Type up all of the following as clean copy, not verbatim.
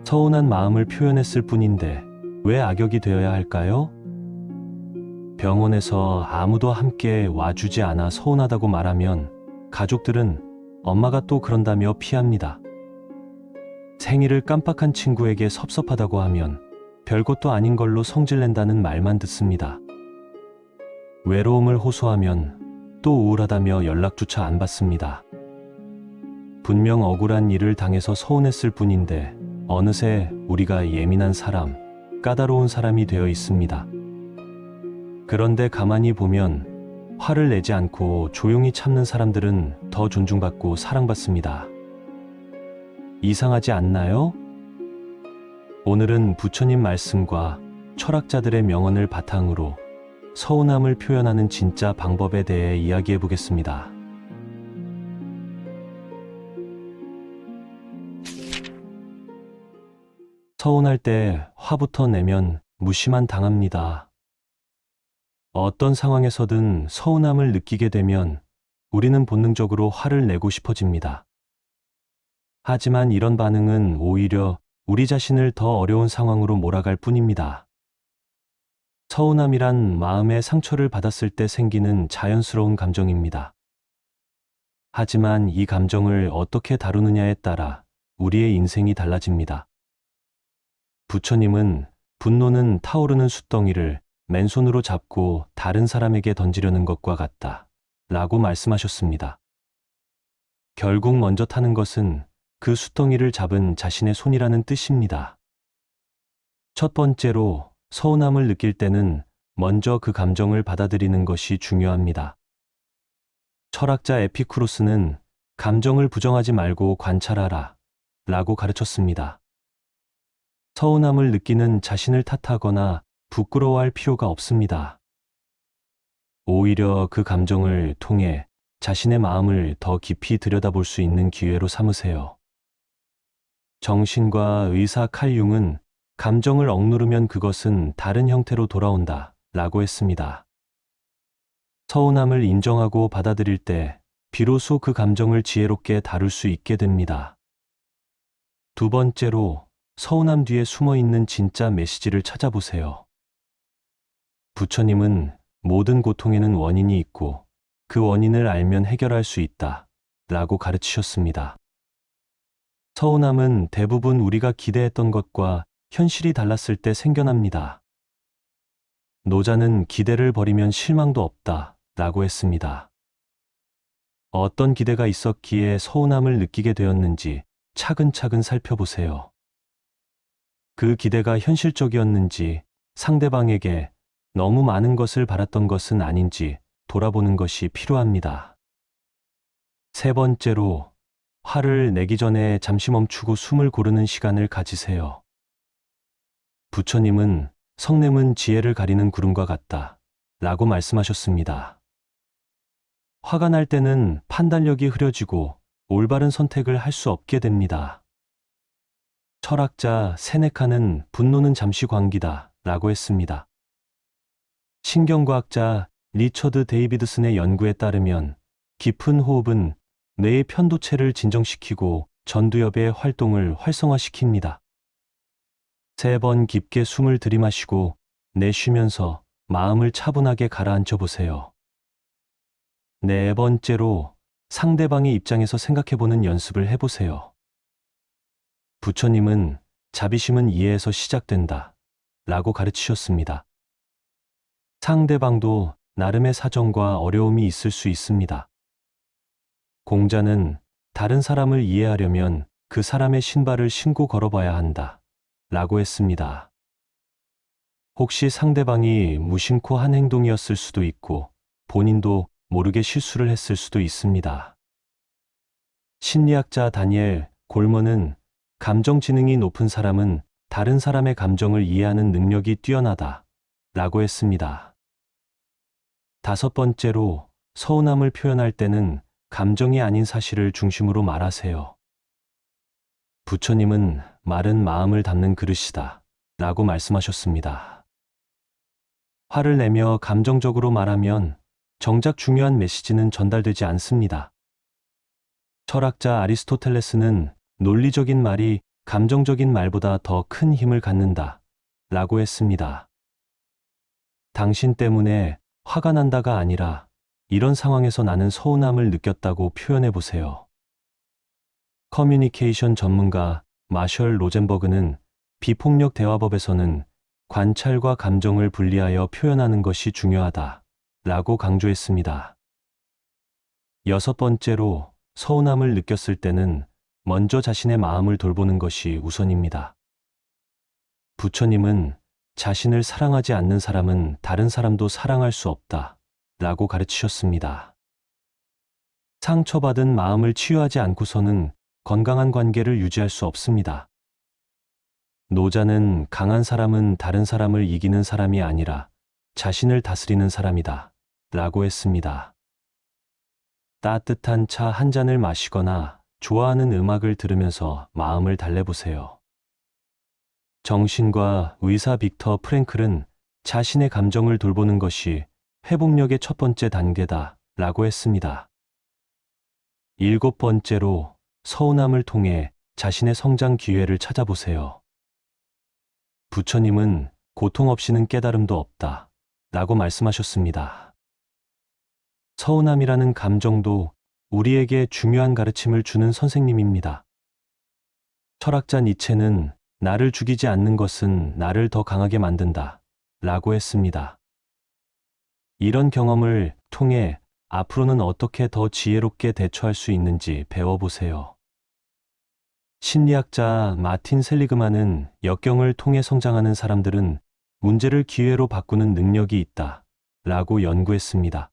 서운한 마음을 표현했을 뿐인데 왜 악역이 되어야 할까요? 병원에서 아무도 함께 와주지 않아 서운하다고 말하면 가족들은 엄마가 또 그런다며 피합니다. 생일을 깜빡한 친구에게 섭섭하다고 하면 별것도 아닌 걸로 성질낸다는 말만 듣습니다. 외로움을 호소하면 또 우울하다며 연락조차 안 받습니다. 분명 억울한 일을 당해서 서운했을 뿐인데 어느새 우리가 예민한 사람, 까다로운 사람이 되어 있습니다. 그런데 가만히 보면 화를 내지 않고 조용히 참는 사람들은 더 존중받고 사랑받습니다. 이상하지 않나요? 오늘은 부처님 말씀과 철학자들의 명언을 바탕으로 서운함을 표현하는 진짜 방법에 대해 이야기해 보겠습니다. 서운할 때 화부터 내면 무시만 당합니다. 어떤 상황에서든 서운함을 느끼게 되면 우리는 본능적으로 화를 내고 싶어집니다. 하지만 이런 반응은 오히려 우리 자신을 더 어려운 상황으로 몰아갈 뿐입니다. 서운함이란 마음의 상처를 받았을 때 생기는 자연스러운 감정입니다. 하지만 이 감정을 어떻게 다루느냐에 따라 우리의 인생이 달라집니다. 부처님은 분노는 타오르는 숫덩이를 맨손으로 잡고 다른 사람에게 던지려는 것과 같다 라고 말씀하셨습니다. 결국 먼저 타는 것은 그 숫덩이를 잡은 자신의 손이라는 뜻입니다. 첫 번째로 서운함을 느낄 때는 먼저 그 감정을 받아들이는 것이 중요합니다. 철학자 에피쿠로스는 감정을 부정하지 말고 관찰하라 라고 가르쳤습니다. 서운함을 느끼는 자신을 탓하거나 부끄러워할 필요가 없습니다. 오히려 그 감정을 통해 자신의 마음을 더 깊이 들여다볼 수 있는 기회로 삼으세요. 정신과 의사 칼 융은 감정을 억누르면 그것은 다른 형태로 돌아온다 라고 했습니다. 서운함을 인정하고 받아들일 때 비로소 그 감정을 지혜롭게 다룰 수 있게 됩니다. 두 번째로 서운함 뒤에 숨어 있는 진짜 메시지를 찾아보세요. 부처님은 모든 고통에는 원인이 있고 그 원인을 알면 해결할 수 있다 라고 가르치셨습니다. 서운함은 대부분 우리가 기대했던 것과 현실이 달랐을 때 생겨납니다. 노자는 기대를 버리면 실망도 없다 라고 했습니다. 어떤 기대가 있었기에 서운함을 느끼게 되었는지 차근차근 살펴보세요. 그 기대가 현실적이었는지 상대방에게 너무 많은 것을 바랐던 것은 아닌지 돌아보는 것이 필요합니다. 세 번째로 화를 내기 전에 잠시 멈추고 숨을 고르는 시간을 가지세요. 부처님은 성냄은 지혜를 가리는 구름과 같다 라고 말씀하셨습니다. 화가 날 때는 판단력이 흐려지고 올바른 선택을 할 수 없게 됩니다. 철학자 세네카는 분노는 잠시 광기다 라고 했습니다. 신경과학자 리처드 데이비드슨의 연구에 따르면 깊은 호흡은 뇌의 편도체를 진정시키고 전두엽의 활동을 활성화시킵니다. 3번 깊게 숨을 들이마시고 내쉬면서 마음을 차분하게 가라앉혀 보세요. 네 번째로 상대방의 입장에서 생각해보는 연습을 해보세요. 부처님은 자비심은 이해에서 시작된다 라고 가르치셨습니다. 상대방도 나름의 사정과 어려움이 있을 수 있습니다. 공자는 다른 사람을 이해하려면 그 사람의 신발을 신고 걸어봐야 한다 라고 했습니다. 혹시 상대방이 무심코 한 행동이었을 수도 있고 본인도 모르게 실수를 했을 수도 있습니다. 심리학자 다니엘 골먼은 감정 지능이 높은 사람은 다른 사람의 감정을 이해하는 능력이 뛰어나다 라고 했습니다. 5번째로 서운함을 표현할 때는 감정이 아닌 사실을 중심으로 말하세요. 부처님은 말은 마음을 담는 그릇이다 라고 말씀하셨습니다. 화를 내며 감정적으로 말하면 정작 중요한 메시지는 전달되지 않습니다. 철학자 아리스토텔레스는 논리적인 말이 감정적인 말보다 더 큰 힘을 갖는다. 라고 했습니다. 당신 때문에 화가 난다가 아니라 이런 상황에서 나는 서운함을 느꼈다고 표현해 보세요. 커뮤니케이션 전문가 마셜 로젠버그는 비폭력 대화법에서는 관찰과 감정을 분리하여 표현하는 것이 중요하다. 라고 강조했습니다. 여섯 번째로, 서운함을 느꼈을 때는 먼저 자신의 마음을 돌보는 것이 우선입니다. 부처님은 자신을 사랑하지 않는 사람은 다른 사람도 사랑할 수 없다. 라고 가르치셨습니다. 상처받은 마음을 치유하지 않고서는 건강한 관계를 유지할 수 없습니다. 노자는 강한 사람은 다른 사람을 이기는 사람이 아니라 자신을 다스리는 사람이다. 라고 했습니다. 따뜻한 차 한 잔을 마시거나 좋아하는 음악을 들으면서 마음을 달래보세요. 정신과 의사 빅터 프랭클은 자신의 감정을 돌보는 것이 회복력의 첫 번째 단계다. 라고 했습니다. 일곱 번째로, 서운함을 통해 자신의 성장 기회를 찾아보세요. 부처님은 고통 없이는 깨달음도 없다. 라고 말씀하셨습니다. 서운함이라는 감정도 우리에게 중요한 가르침을 주는 선생님입니다. 철학자 니체는 나를 죽이지 않는 것은 나를 더 강하게 만든다. 라고 했습니다. 이런 경험을 통해 앞으로는 어떻게 더 지혜롭게 대처할 수 있는지 배워보세요. 심리학자 마틴 셀리그만은 역경을 통해 성장하는 사람들은 문제를 기회로 바꾸는 능력이 있다. 라고 연구했습니다.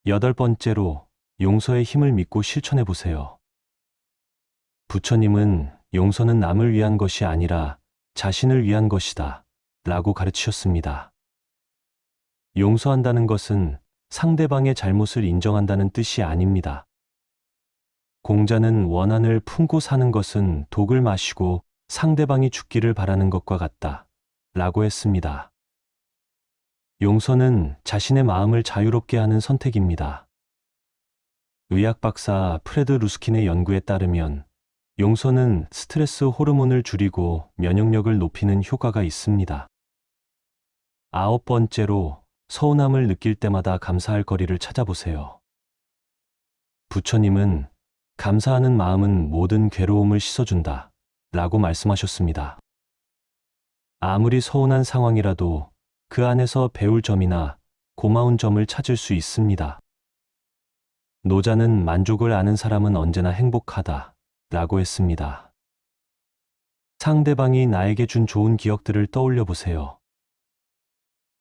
여덟 번째로, 용서의 힘을 믿고 실천해 보세요. 부처님은 용서는 남을 위한 것이 아니라 자신을 위한 것이다. 라고 가르치셨습니다. 용서한다는 것은 상대방의 잘못을 인정한다는 뜻이 아닙니다. 공자는 원한을 품고 사는 것은 독을 마시고 상대방이 죽기를 바라는 것과 같다. 라고 했습니다. 용서는 자신의 마음을 자유롭게 하는 선택입니다. 의학 박사 프레드 루스킨의 연구에 따르면 용서는 스트레스 호르몬을 줄이고 면역력을 높이는 효과가 있습니다. 아홉 번째로, 서운함을 느낄 때마다 감사할 거리를 찾아보세요. 부처님은 감사하는 마음은 모든 괴로움을 씻어준다. 라고 말씀하셨습니다. 아무리 서운한 상황이라도 그 안에서 배울 점이나 고마운 점을 찾을 수 있습니다. 노자는 만족을 아는 사람은 언제나 행복하다. 라고 했습니다. 상대방이 나에게 준 좋은 기억들을 떠올려 보세요.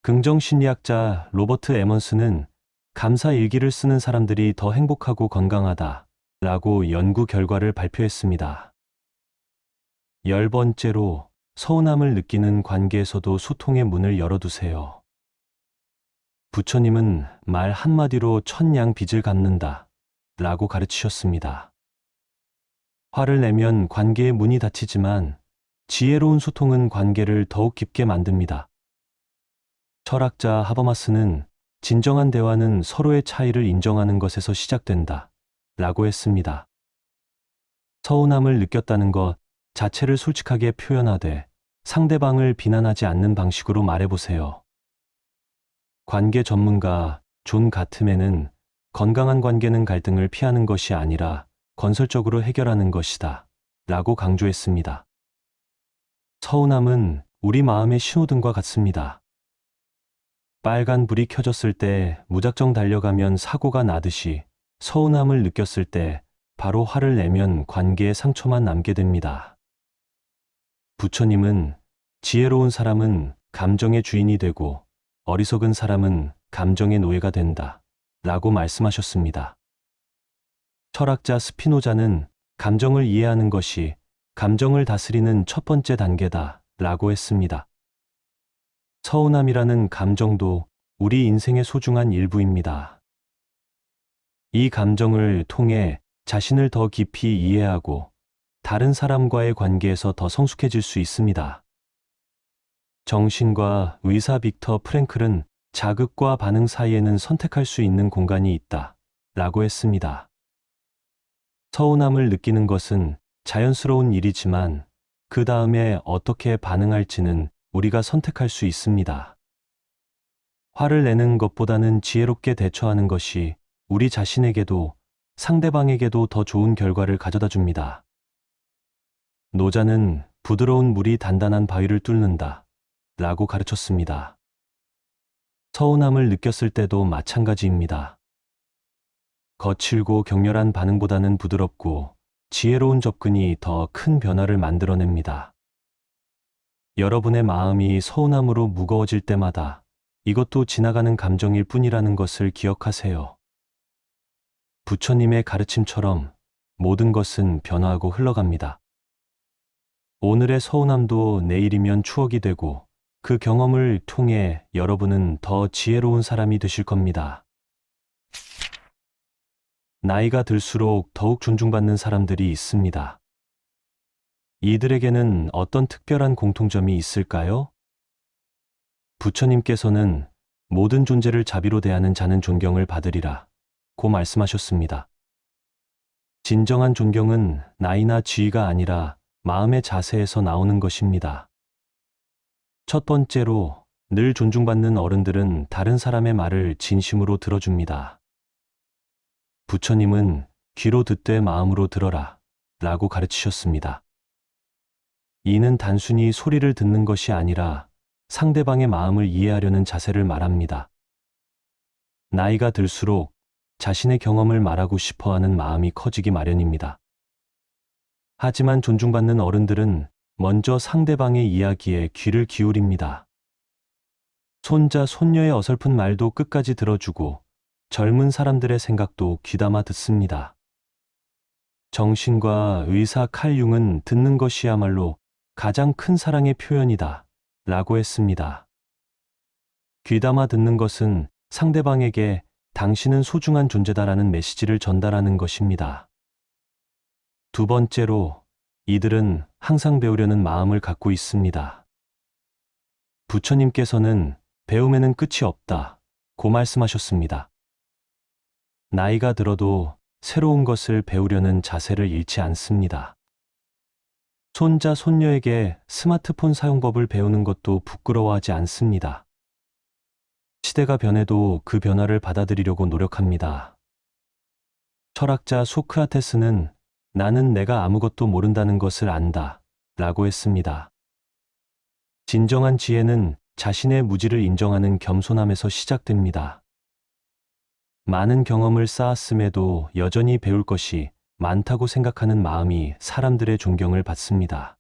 긍정심리학자 로버트 에먼스는 감사 일기를 쓰는 사람들이 더 행복하고 건강하다. 라고 연구 결과를 발표했습니다. 열 번째로, 서운함을 느끼는 관계에서도 소통의 문을 열어두세요. 부처님은 말 한마디로 천냥 빚을 갚는다. 라고 가르치셨습니다. 화를 내면 관계의 문이 닫히지만 지혜로운 소통은 관계를 더욱 깊게 만듭니다. 철학자 하버마스는 진정한 대화는 서로의 차이를 인정하는 것에서 시작된다. 라고 했습니다. 서운함을 느꼈다는 것 자체를 솔직하게 표현하되 상대방을 비난하지 않는 방식으로 말해보세요. 관계 전문가 존 가트맨은 건강한 관계는 갈등을 피하는 것이 아니라 건설적으로 해결하는 것이다. 라고 강조했습니다. 서운함은 우리 마음의 신호등과 같습니다. 빨간 불이 켜졌을 때 무작정 달려가면 사고가 나듯이 서운함을 느꼈을 때 바로 화를 내면 관계에 상처만 남게 됩니다. 부처님은 지혜로운 사람은 감정의 주인이 되고 어리석은 사람은 감정의 노예가 된다. 라고 말씀하셨습니다. 철학자 스피노자는 감정을 이해하는 것이 감정을 다스리는 첫 번째 단계다. 라고 했습니다. 서운함이라는 감정도 우리 인생의 소중한 일부입니다. 이 감정을 통해 자신을 더 깊이 이해하고 다른 사람과의 관계에서 더 성숙해질 수 있습니다. 정신과 의사 빅터 프랭클은 자극과 반응 사이에는 선택할 수 있는 공간이 있다. 라고 했습니다. 서운함을 느끼는 것은 자연스러운 일이지만 그 다음에 어떻게 반응할지는 우리가 선택할 수 있습니다. 화를 내는 것보다는 지혜롭게 대처하는 것이 우리 자신에게도 상대방에게도 더 좋은 결과를 가져다 줍니다. 노자는 부드러운 물이 단단한 바위를 뚫는다 라고 가르쳤습니다. 서운함을 느꼈을 때도 마찬가지입니다. 거칠고 격렬한 반응보다는 부드럽고 지혜로운 접근이 더 큰 변화를 만들어냅니다. 여러분의 마음이 서운함으로 무거워질 때마다 이것도 지나가는 감정일 뿐이라는 것을 기억하세요. 부처님의 가르침처럼 모든 것은 변화하고 흘러갑니다. 오늘의 서운함도 내일이면 추억이 되고 그 경험을 통해 여러분은 더 지혜로운 사람이 되실 겁니다. 나이가 들수록 더욱 존중받는 사람들이 있습니다. 이들에게는 어떤 특별한 공통점이 있을까요? 부처님께서는 모든 존재를 자비로 대하는 자는 존경을 받으리라 고 말씀하셨습니다. 진정한 존경은 나이나 지위가 아니라 마음의 자세에서 나오는 것입니다. 첫 번째로, 늘 존중받는 어른들은 다른 사람의 말을 진심으로 들어줍니다. 부처님은 귀로 듣되 마음으로 들어라 라고 가르치셨습니다. 이는 단순히 소리를 듣는 것이 아니라 상대방의 마음을 이해하려는 자세를 말합니다. 나이가 들수록 자신의 경험을 말하고 싶어 하는 마음이 커지기 마련입니다. 하지만 존중받는 어른들은 먼저 상대방의 이야기에 귀를 기울입니다. 손자, 손녀의 어설픈 말도 끝까지 들어주고 젊은 사람들의 생각도 귀담아 듣습니다. 정신과 의사 칼 융은 듣는 것이야말로 가장 큰 사랑의 표현이다 라고 했습니다. 귀담아 듣는 것은 상대방에게 당신은 소중한 존재다라는 메시지를 전달하는 것입니다. 두 번째로, 이들은 항상 배우려는 마음을 갖고 있습니다. 부처님께서는 배움에는 끝이 없다 고 말씀하셨습니다. 나이가 들어도 새로운 것을 배우려는 자세를 잃지 않습니다. 손자, 손녀에게 스마트폰 사용법을 배우는 것도 부끄러워하지 않습니다. 시대가 변해도 그 변화를 받아들이려고 노력합니다. 철학자 소크라테스는 나는 내가 아무것도 모른다는 것을 안다 라고 했습니다. 진정한 지혜는 자신의 무지를 인정하는 겸손함에서 시작됩니다. 많은 경험을 쌓았음에도 여전히 배울 것이 많다고 생각하는 마음이 사람들의 존경을 받습니다.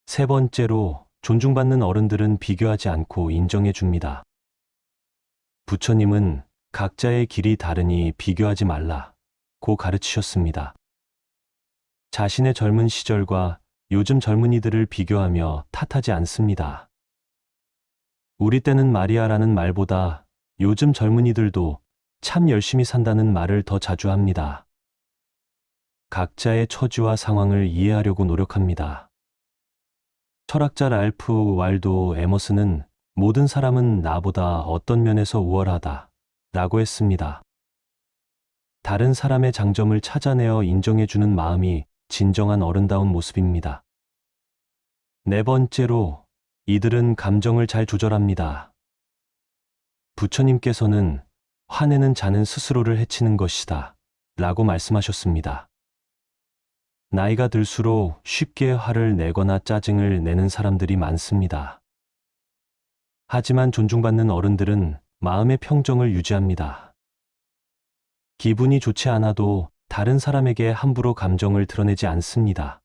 세 번째로, 존중받는 어른들은 비교하지 않고 인정해 줍니다. 부처님은 각자의 길이 다르니 비교하지 말라고 가르치셨습니다. 자신의 젊은 시절과 요즘 젊은이들을 비교하며 탓하지 않습니다. 우리 때는 말이야라는 말보다 요즘 젊은이들도 참 열심히 산다는 말을 더 자주 합니다. 각자의 처지와 상황을 이해하려고 노력합니다. 철학자 랄프 왈도 에머슨은 모든 사람은 나보다 어떤 면에서 우월하다 라고 했습니다. 다른 사람의 장점을 찾아내어 인정해주는 마음이 진정한 어른다운 모습입니다. 네 번째로, 이들은 감정을 잘 조절합니다. 부처님께서는 화내는 자는 스스로를 해치는 것이다 라고 말씀하셨습니다. 나이가 들수록 쉽게 화를 내거나 짜증을 내는 사람들이 많습니다. 하지만 존중받는 어른들은 마음의 평정을 유지합니다. 기분이 좋지 않아도 다른 사람에게 함부로 감정을 드러내지 않습니다.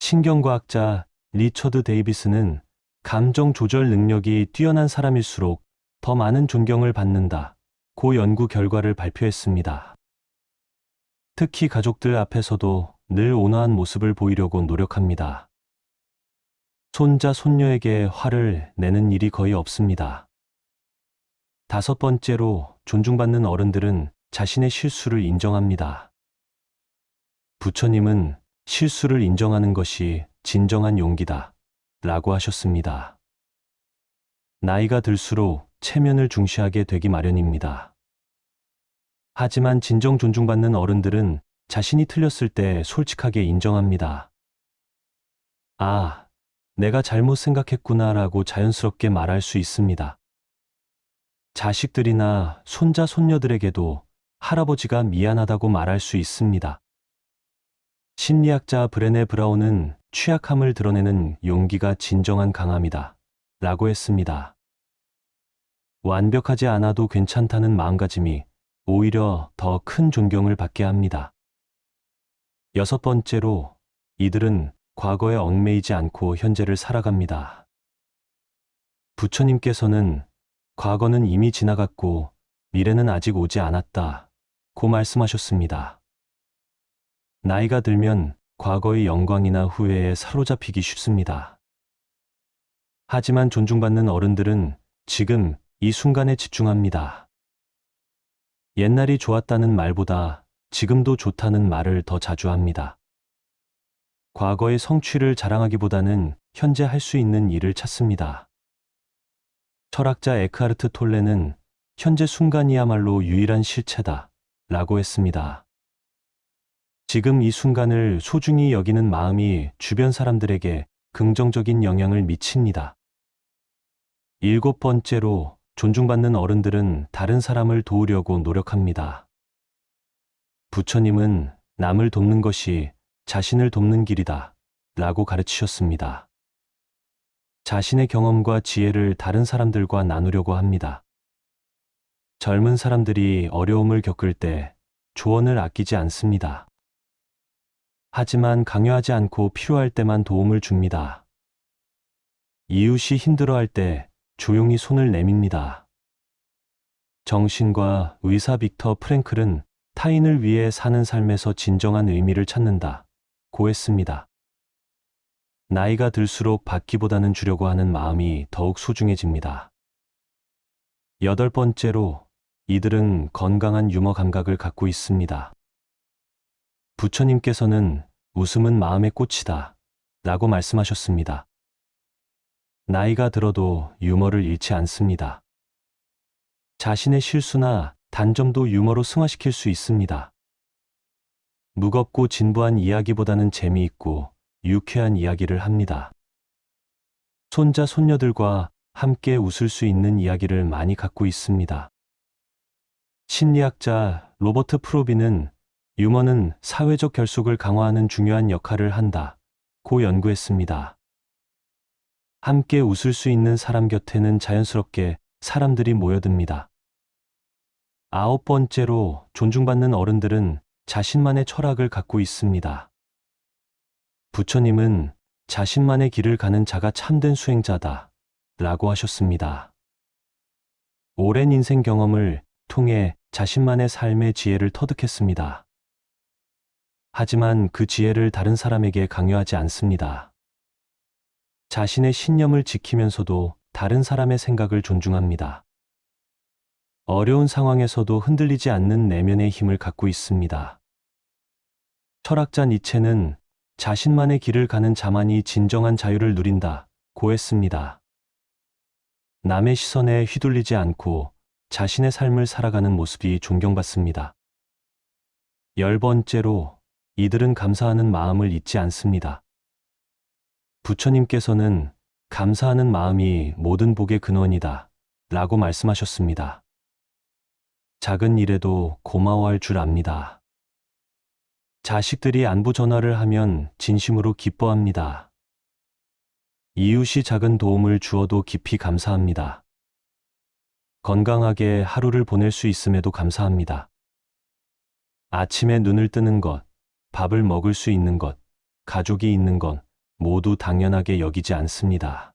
신경과학자 리처드 데이비스는 감정 조절 능력이 뛰어난 사람일수록 더 많은 존경을 받는다 고 연구 결과를 발표했습니다. 특히 가족들 앞에서도 늘 온화한 모습을 보이려고 노력합니다. 손자, 손녀에게 화를 내는 일이 거의 없습니다. 다섯 번째로, 존중받는 어른들은 자신의 실수를 인정합니다. 부처님은 실수를 인정하는 것이 진정한 용기다 라고 하셨습니다. 나이가 들수록 체면을 중시하게 되기 마련입니다. 하지만 진정 존중받는 어른들은 자신이 틀렸을 때 솔직하게 인정합니다. 아, 내가 잘못 생각했구나라고 자연스럽게 말할 수 있습니다. 자식들이나 손자, 손녀들에게도 할아버지가 미안하다고 말할 수 있습니다. 심리학자 브레네 브라운은 취약함을 드러내는 용기가 진정한 강함이다 라고 했습니다. 완벽하지 않아도 괜찮다는 마음가짐이 오히려 더 큰 존경을 받게 합니다. 여섯 번째로, 이들은 과거에 얽매이지 않고 현재를 살아갑니다. 부처님께서는 과거는 이미 지나갔고 미래는 아직 오지 않았다 고 말씀하셨습니다. 나이가 들면 과거의 영광이나 후회에 사로잡히기 쉽습니다. 하지만 존중받는 어른들은 지금 이 순간에 집중합니다. 옛날이 좋았다는 말보다 지금도 좋다는 말을 더 자주 합니다. 과거의 성취를 자랑하기보다는 현재 할 수 있는 일을 찾습니다. 철학자 에크하르트 톨레는 현재 순간이야말로 유일한 실체다 라고 했습니다. 지금 이 순간을 소중히 여기는 마음이 주변 사람들에게 긍정적인 영향을 미칩니다. 일곱 번째로, 존중받는 어른들은 다른 사람을 도우려고 노력합니다. 부처님은 남을 돕는 것이 자신을 돕는 길이다 라고 가르치셨습니다. 자신의 경험과 지혜를 다른 사람들과 나누려고 합니다. 젊은 사람들이 어려움을 겪을 때 조언을 아끼지 않습니다. 하지만 강요하지 않고 필요할 때만 도움을 줍니다. 이웃이 힘들어할 때 조용히 손을 내밉니다. 정신과 의사 빅터 프랭클은 타인을 위해 사는 삶에서 진정한 의미를 찾는다 고 했습니다. 나이가 들수록 받기보다는 주려고 하는 마음이 더욱 소중해집니다. 여덟 번째로, 이들은 건강한 유머 감각을 갖고 있습니다. 부처님께서는 웃음은 마음의 꽃이다 라고 말씀하셨습니다. 나이가 들어도 유머를 잃지 않습니다. 자신의 실수나 단점도 유머로 승화시킬 수 있습니다. 무겁고 진부한 이야기보다는 재미있고 유쾌한 이야기를 합니다. 손자, 손녀들과 함께 웃을 수 있는 이야기를 많이 갖고 있습니다. 심리학자 로버트 프로비는 유머는 사회적 결속을 강화하는 중요한 역할을 한다 고 연구했습니다. 함께 웃을 수 있는 사람 곁에는 자연스럽게 사람들이 모여듭니다. 아홉 번째로, 존중받는 어른들은 자신만의 철학을 갖고 있습니다. 부처님은 자신만의 길을 가는 자가 참된 수행자다 라고 하셨습니다. 오랜 인생 경험을 통해 자신만의 삶의 지혜를 터득했습니다. 하지만 그 지혜를 다른 사람에게 강요하지 않습니다. 자신의 신념을 지키면서도 다른 사람의 생각을 존중합니다. 어려운 상황에서도 흔들리지 않는 내면의 힘을 갖고 있습니다. 철학자 니체는 자신만의 길을 가는 자만이 진정한 자유를 누린다 고 했습니다. 남의 시선에 휘둘리지 않고 자신의 삶을 살아가는 모습이 존경받습니다. 열 번째로, 이들은 감사하는 마음을 잊지 않습니다. 부처님께서는 감사하는 마음이 모든 복의 근원이다 라고 말씀하셨습니다. 작은 일에도 고마워할 줄 압니다. 자식들이 안부 전화를 하면 진심으로 기뻐합니다. 이웃이 작은 도움을 주어도 깊이 감사합니다. 건강하게 하루를 보낼 수 있음에도 감사합니다. 아침에 눈을 뜨는 것, 밥을 먹을 수 있는 것, 가족이 있는 것 모두 당연하게 여기지 않습니다.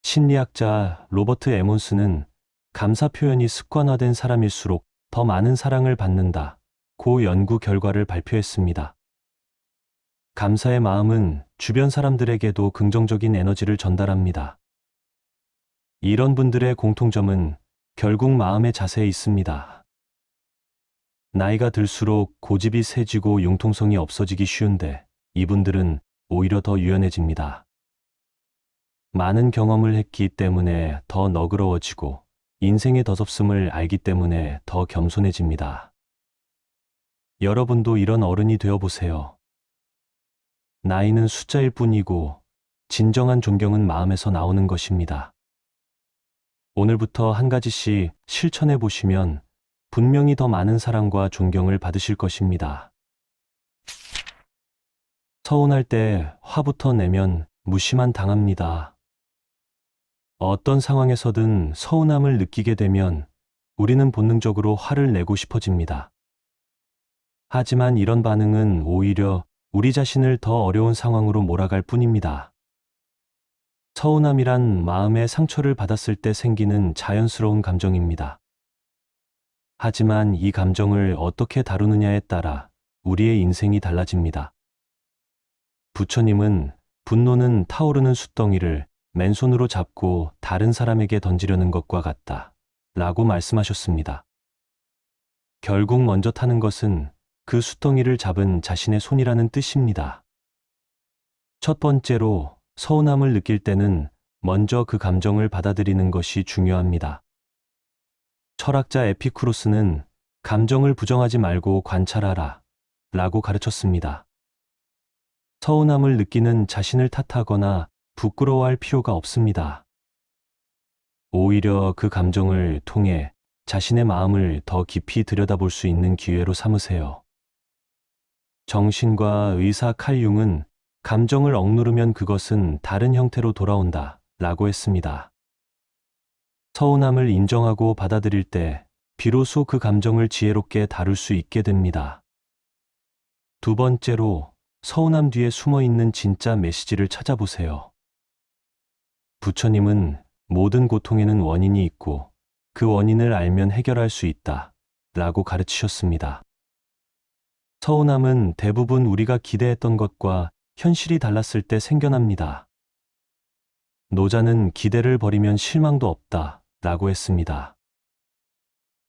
심리학자 로버트 에몬스는 감사 표현이 습관화된 사람일수록 더 많은 사랑을 받는다 고 연구 결과를 발표했습니다. 감사의 마음은 주변 사람들에게도 긍정적인 에너지를 전달합니다. 이런 분들의 공통점은 결국 마음의 자세에 있습니다. 나이가 들수록 고집이 세지고 융통성이 없어지기 쉬운데 이분들은 오히려 더 유연해집니다. 많은 경험을 했기 때문에 더 너그러워지고 인생의 더섭음을 알기 때문에 더 겸손해집니다. 여러분도 이런 어른이 되어 보세요. 나이는 숫자일 뿐이고 진정한 존경은 마음에서 나오는 것입니다. 오늘부터 한 가지씩 실천해 보시면 분명히 더 많은 사랑과 존경을 받으실 것입니다. 서운할 때 화부터 내면 무시만 당합니다. 어떤 상황에서든 서운함을 느끼게 되면 우리는 본능적으로 화를 내고 싶어집니다. 하지만 이런 반응은 오히려 우리 자신을 더 어려운 상황으로 몰아갈 뿐입니다. 서운함이란 마음의 상처를 받았을 때 생기는 자연스러운 감정입니다. 하지만 이 감정을 어떻게 다루느냐에 따라 우리의 인생이 달라집니다. 부처님은 분노는 타오르는 숫덩이를 맨손으로 잡고 다른 사람에게 던지려는 것과 같다 라고 말씀하셨습니다. 결국 먼저 타는 것은 그 숫덩이를 잡은 자신의 손이라는 뜻입니다. 첫 번째로 서운함을 느낄 때는 먼저 그 감정을 받아들이는 것이 중요합니다. 철학자 에피쿠로스는 감정을 부정하지 말고 관찰하라 라고 가르쳤습니다. 서운함을 느끼는 자신을 탓하거나 부끄러워할 필요가 없습니다. 오히려 그 감정을 통해 자신의 마음을 더 깊이 들여다볼 수 있는 기회로 삼으세요. 정신과 의사 칼 융은 감정을 억누르면 그것은 다른 형태로 돌아온다 라고 했습니다. 서운함을 인정하고 받아들일 때 비로소 그 감정을 지혜롭게 다룰 수 있게 됩니다. 두 번째로 서운함 뒤에 숨어 있는 진짜 메시지를 찾아보세요. 부처님은 모든 고통에는 원인이 있고 그 원인을 알면 해결할 수 있다 라고 가르치셨습니다. 서운함은 대부분 우리가 기대했던 것과 현실이 달랐을 때 생겨납니다. 노자는 기대를 버리면 실망도 없다 라고 했습니다.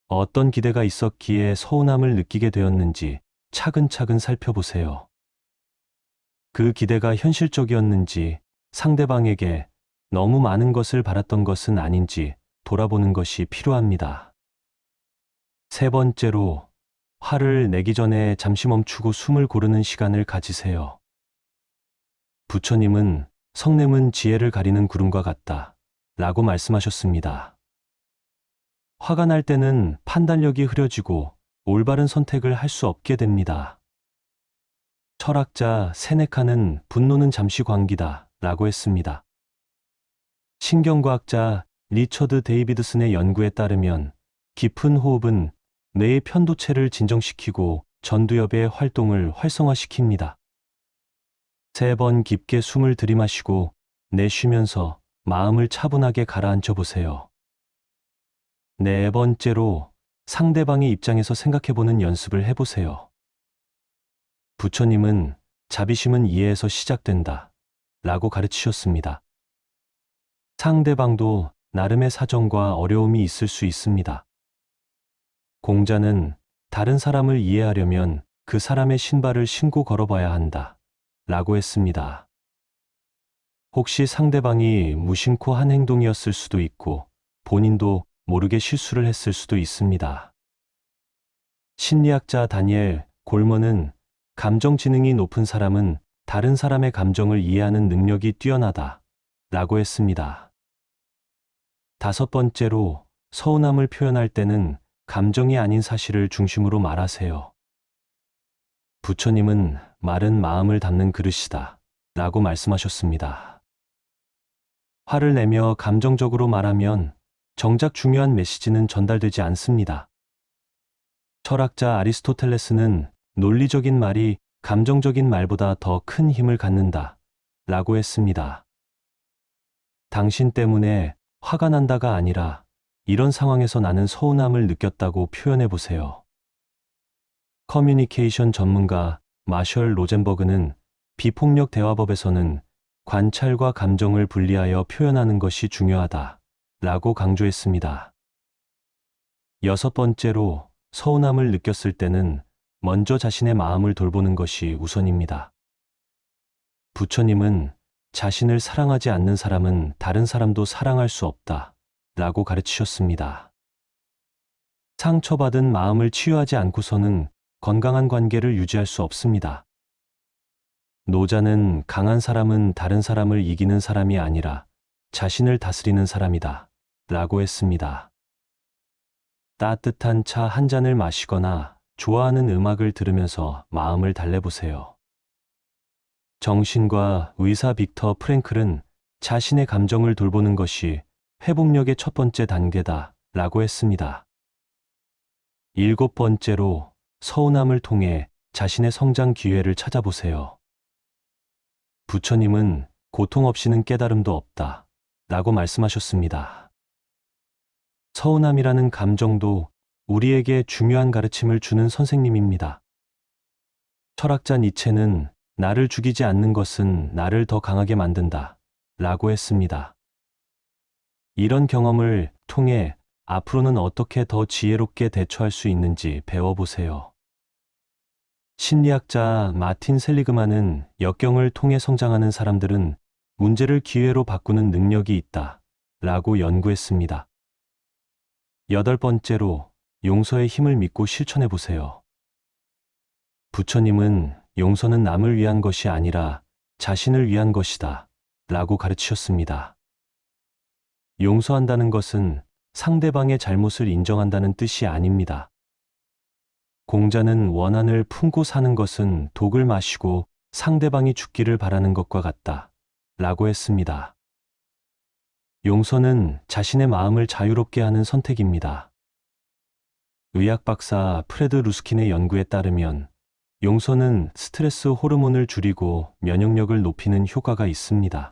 어떤 기대가 있었기에 서운함을 느끼게 되었는지 차근차근 살펴보세요. 그 기대가 현실적이었는지 상대방에게 너무 많은 것을 바랐던 것은 아닌지 돌아보는 것이 필요합니다. 세 번째로 화를 내기 전에 잠시 멈추고 숨을 고르는 시간을 가지세요. 부처님은 성냄은 지혜를 가리는 구름과 같다 라고 말씀하셨습니다. 화가 날 때는 판단력이 흐려지고 올바른 선택을 할 수 없게 됩니다. 철학자 세네카는 분노는 잠시 광기다 라고 했습니다. 신경과학자 리처드 데이비드슨의 연구에 따르면 깊은 호흡은 뇌의 편도체를 진정시키고 전두엽의 활동을 활성화시킵니다. 3번 깊게 숨을 들이마시고 내쉬면서 마음을 차분하게 가라앉혀 보세요. 4번째로 상대방의 입장에서 생각해보는 연습을 해보세요. 부처님은 자비심은 이해에서 시작된다 라고 가르치셨습니다. 상대방도 나름의 사정과 어려움이 있을 수 있습니다. 공자는 다른 사람을 이해하려면 그 사람의 신발을 신고 걸어봐야 한다 라고 했습니다. 혹시 상대방이 무심코 한 행동이었을 수도 있고 본인도 모르게 실수를 했을 수도 있습니다. 심리학자 다니엘 골먼은 감정 지능이 높은 사람은 다른 사람의 감정을 이해하는 능력이 뛰어나다 라고 했습니다. 5번째로 서운함을 표현할 때는 감정이 아닌 사실을 중심으로 말하세요. 부처님은 말은 마음을 담는 그릇이다 라고 말씀하셨습니다. 화를 내며 감정적으로 말하면 정작 중요한 메시지는 전달되지 않습니다. 철학자 아리스토텔레스는 논리적인 말이 감정적인 말보다 더 큰 힘을 갖는다 라고 했습니다. 당신 때문에 화가 난다가 아니라 이런 상황에서 나는 서운함을 느꼈다고 표현해 보세요. 커뮤니케이션 전문가 마셜 로젠버그는 비폭력 대화법에서는 관찰과 감정을 분리하여 표현하는 것이 중요하다 라고 강조했습니다. 6번째로 서운함을 느꼈을 때는 먼저 자신의 마음을 돌보는 것이 우선입니다. 부처님은 자신을 사랑하지 않는 사람은 다른 사람도 사랑할 수 없다 라고 가르치셨습니다. 상처받은 마음을 치유하지 않고서는 건강한 관계를 유지할 수 없습니다. 노자는 강한 사람은 다른 사람을 이기는 사람이 아니라 자신을 다스리는 사람이다 라고 했습니다. 따뜻한 차 한 잔을 마시거나 좋아하는 음악을 들으면서 마음을 달래보세요. 정신과 의사 빅터 프랭클은 자신의 감정을 돌보는 것이 회복력의 첫 번째 단계다 라고 했습니다. 7번째로 서운함을 통해 자신의 성장 기회를 찾아보세요. 부처님은 고통 없이는 깨달음도 없다 라고 말씀하셨습니다. 서운함이라는 감정도 우리에게 중요한 가르침을 주는 선생님입니다. 철학자 니체는 나를 죽이지 않는 것은 나를 더 강하게 만든다 라고 했습니다. 이런 경험을 통해 앞으로는 어떻게 더 지혜롭게 대처할 수 있는지 배워보세요. 심리학자 마틴 셀리그만은 역경을 통해 성장하는 사람들은 문제를 기회로 바꾸는 능력이 있다 라고 연구했습니다. 8번째로 용서의 힘을 믿고 실천해보세요. 부처님은 용서는 남을 위한 것이 아니라 자신을 위한 것이다 라고 가르치셨습니다. 용서한다는 것은 상대방의 잘못을 인정한다는 뜻이 아닙니다. 공자는 원한을 품고 사는 것은 독을 마시고 상대방이 죽기를 바라는 것과 같다 라고 했습니다. 용서는 자신의 마음을 자유롭게 하는 선택입니다. 의학 박사 프레드 루스킨의 연구에 따르면 용서는 스트레스 호르몬을 줄이고 면역력을 높이는 효과가 있습니다.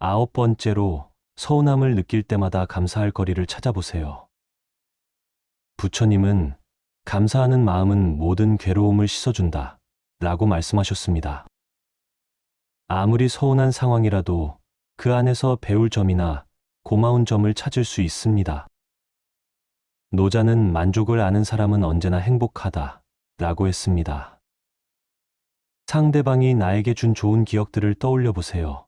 9번째로 서운함을 느낄 때마다 감사할 거리를 찾아보세요. 부처님은 감사하는 마음은 모든 괴로움을 씻어준다 라고 말씀하셨습니다. 아무리 서운한 상황이라도 그 안에서 배울 점이나 고마운 점을 찾을 수 있습니다. 노자는 만족을 아는 사람은 언제나 행복하다 라고 했습니다. 상대방이 나에게 준 좋은 기억들을 떠올려 보세요.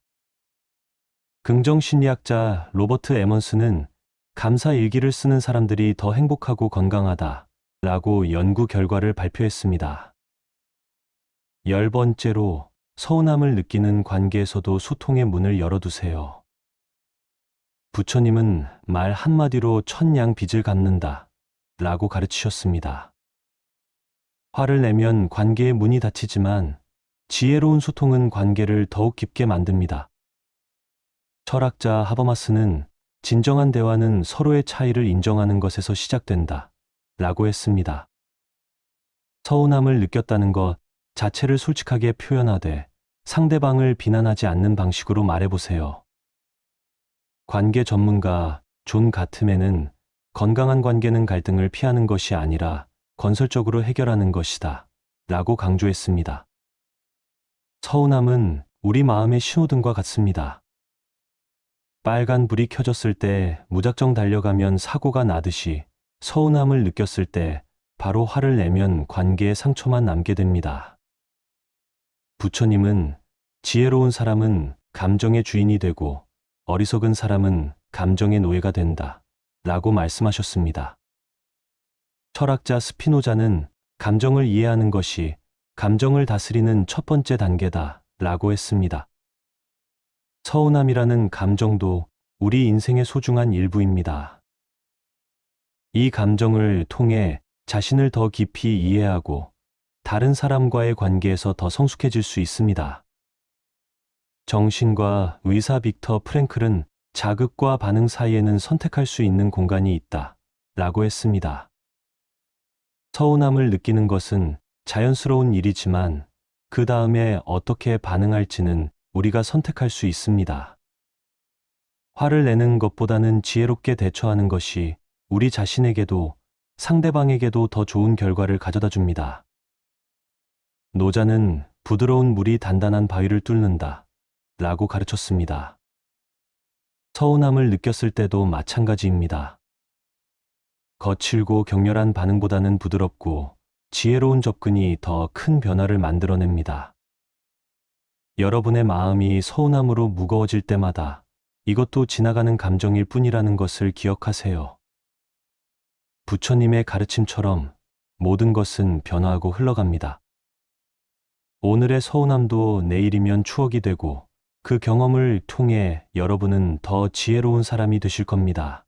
긍정심리학자 로버트 에먼스는 감사 일기를 쓰는 사람들이 더 행복하고 건강하다 라고 연구 결과를 발표했습니다. 10번째로 서운함을 느끼는 관계에서도 소통의 문을 열어두세요. 부처님은 말 한마디로 천냥 빚을 갚는다 라고 가르치셨습니다. 화를 내면 관계의 문이 닫히지만 지혜로운 소통은 관계를 더욱 깊게 만듭니다. 철학자 하버마스는 진정한 대화는 서로의 차이를 인정하는 것에서 시작된다 라고 했습니다. 서운함을 느꼈다는 것 자체를 솔직하게 표현하되 상대방을 비난하지 않는 방식으로 말해보세요. 관계 전문가 존 가트맨은 건강한 관계는 갈등을 피하는 것이 아니라 건설적으로 해결하는 것이다 라고 강조했습니다. 서운함은 우리 마음의 신호등과 같습니다. 빨간 불이 켜졌을 때 무작정 달려가면 사고가 나듯이 서운함을 느꼈을 때 바로 화를 내면 관계에 상처만 남게 됩니다. 부처님은 지혜로운 사람은 감정의 주인이 되고 어리석은 사람은 감정의 노예가 된다 라고 말씀하셨습니다. 철학자 스피노자는 감정을 이해하는 것이 감정을 다스리는 첫 번째 단계다 라고 했습니다. 서운함이라는 감정도 우리 인생의 소중한 일부입니다. 이 감정을 통해 자신을 더 깊이 이해하고 다른 사람과의 관계에서 더 성숙해질 수 있습니다. 정신과 의사 빅터 프랭클은 자극과 반응 사이에는 선택할 수 있는 공간이 있다 라고 했습니다. 서운함을 느끼는 것은 자연스러운 일이지만 그 다음에 어떻게 반응할지는 우리가 선택할 수 있습니다. 화를 내는 것보다는 지혜롭게 대처하는 것이 우리 자신에게도 상대방에게도 더 좋은 결과를 가져다 줍니다. 노자는 부드러운 물이 단단한 바위를 뚫는다 라고 가르쳤습니다. 서운함을 느꼈을 때도 마찬가지입니다. 거칠고 격렬한 반응보다는 부드럽고 지혜로운 접근이 더 큰 변화를 만들어냅니다. 여러분의 마음이 서운함으로 무거워질 때마다 이것도 지나가는 감정일 뿐이라는 것을 기억하세요. 부처님의 가르침처럼 모든 것은 변화하고 흘러갑니다. 오늘의 서운함도 내일이면 추억이 되고 그 경험을 통해 여러분은 더 지혜로운 사람이 되실 겁니다.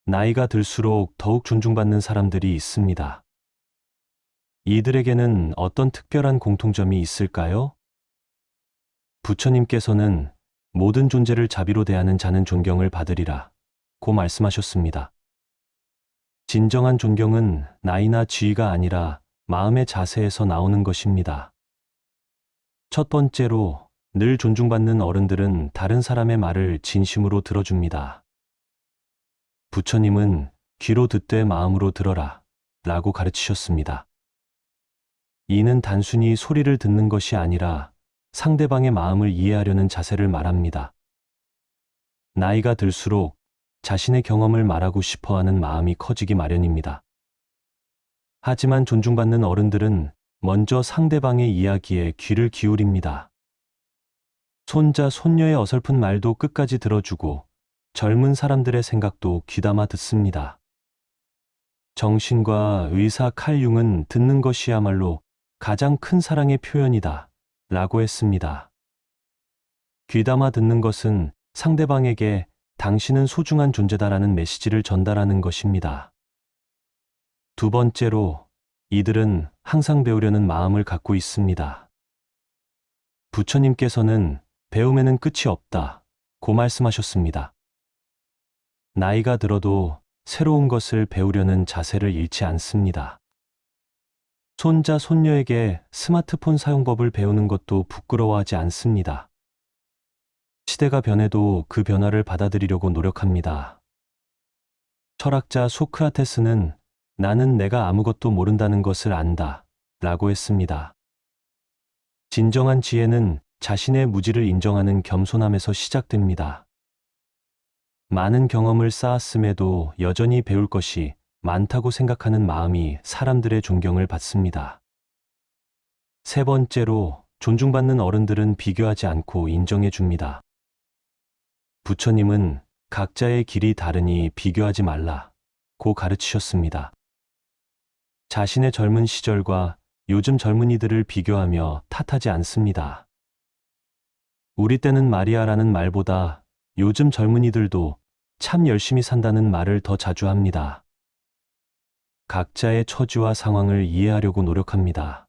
나이가 들수록 더욱 존중받는 사람들이 있습니다. 이들에게는 어떤 특별한 공통점이 있을까요? 부처님께서는 모든 존재를 자비로 대하는 자는 존경을 받으리라 고 말씀하셨습니다. 진정한 존경은 나이나 지위가 아니라 마음의 자세에서 나오는 것입니다. 첫 번째로, 늘 존중받는 어른들은 다른 사람의 말을 진심으로 들어줍니다. 부처님은 귀로 듣되 마음으로 들어라 라고 가르치셨습니다. 이는 단순히 소리를 듣는 것이 아니라 상대방의 마음을 이해하려는 자세를 말합니다. 나이가 들수록 자신의 경험을 말하고 싶어 하는 마음이 커지기 마련입니다. 하지만 존중받는 어른들은 먼저 상대방의 이야기에 귀를 기울입니다. 손자, 손녀의 어설픈 말도 끝까지 들어주고 젊은 사람들의 생각도 귀담아 듣습니다. 정신과 의사 칼 융은 듣는 것이야말로 가장 큰 사랑의 표현이다 라고 했습니다. 귀담아 듣는 것은 상대방에게 당신은 소중한 존재다라는 메시지를 전달하는 것입니다. 두 번째로, 이들은 항상 배우려는 마음을 갖고 있습니다. 부처님께서는 배움에는 끝이 없다 고 말씀하셨습니다. 나이가 들어도 새로운 것을 배우려는 자세를 잃지 않습니다. 손자, 손녀에게 스마트폰 사용법을 배우는 것도 부끄러워하지 않습니다. 시대가 변해도 그 변화를 받아들이려고 노력합니다. 철학자 소크라테스는 나는 내가 아무것도 모른다는 것을 안다 라고 했습니다. 진정한 지혜는 자신의 무지를 인정하는 겸손함에서 시작됩니다. 많은 경험을 쌓았음에도 여전히 배울 것이 많다고 생각하는 마음이 사람들의 존경을 받습니다. 세 번째로, 존중받는 어른들은 비교하지 않고 인정해 줍니다. 부처님은 각자의 길이 다르니 비교하지 말라고 가르치셨습니다. 자신의 젊은 시절과 요즘 젊은이들을 비교하며 탓하지 않습니다. 우리 때는 말이야라는 말보다 요즘 젊은이들도 참 열심히 산다는 말을 더 자주 합니다. 각자의 처지와 상황을 이해하려고 노력합니다.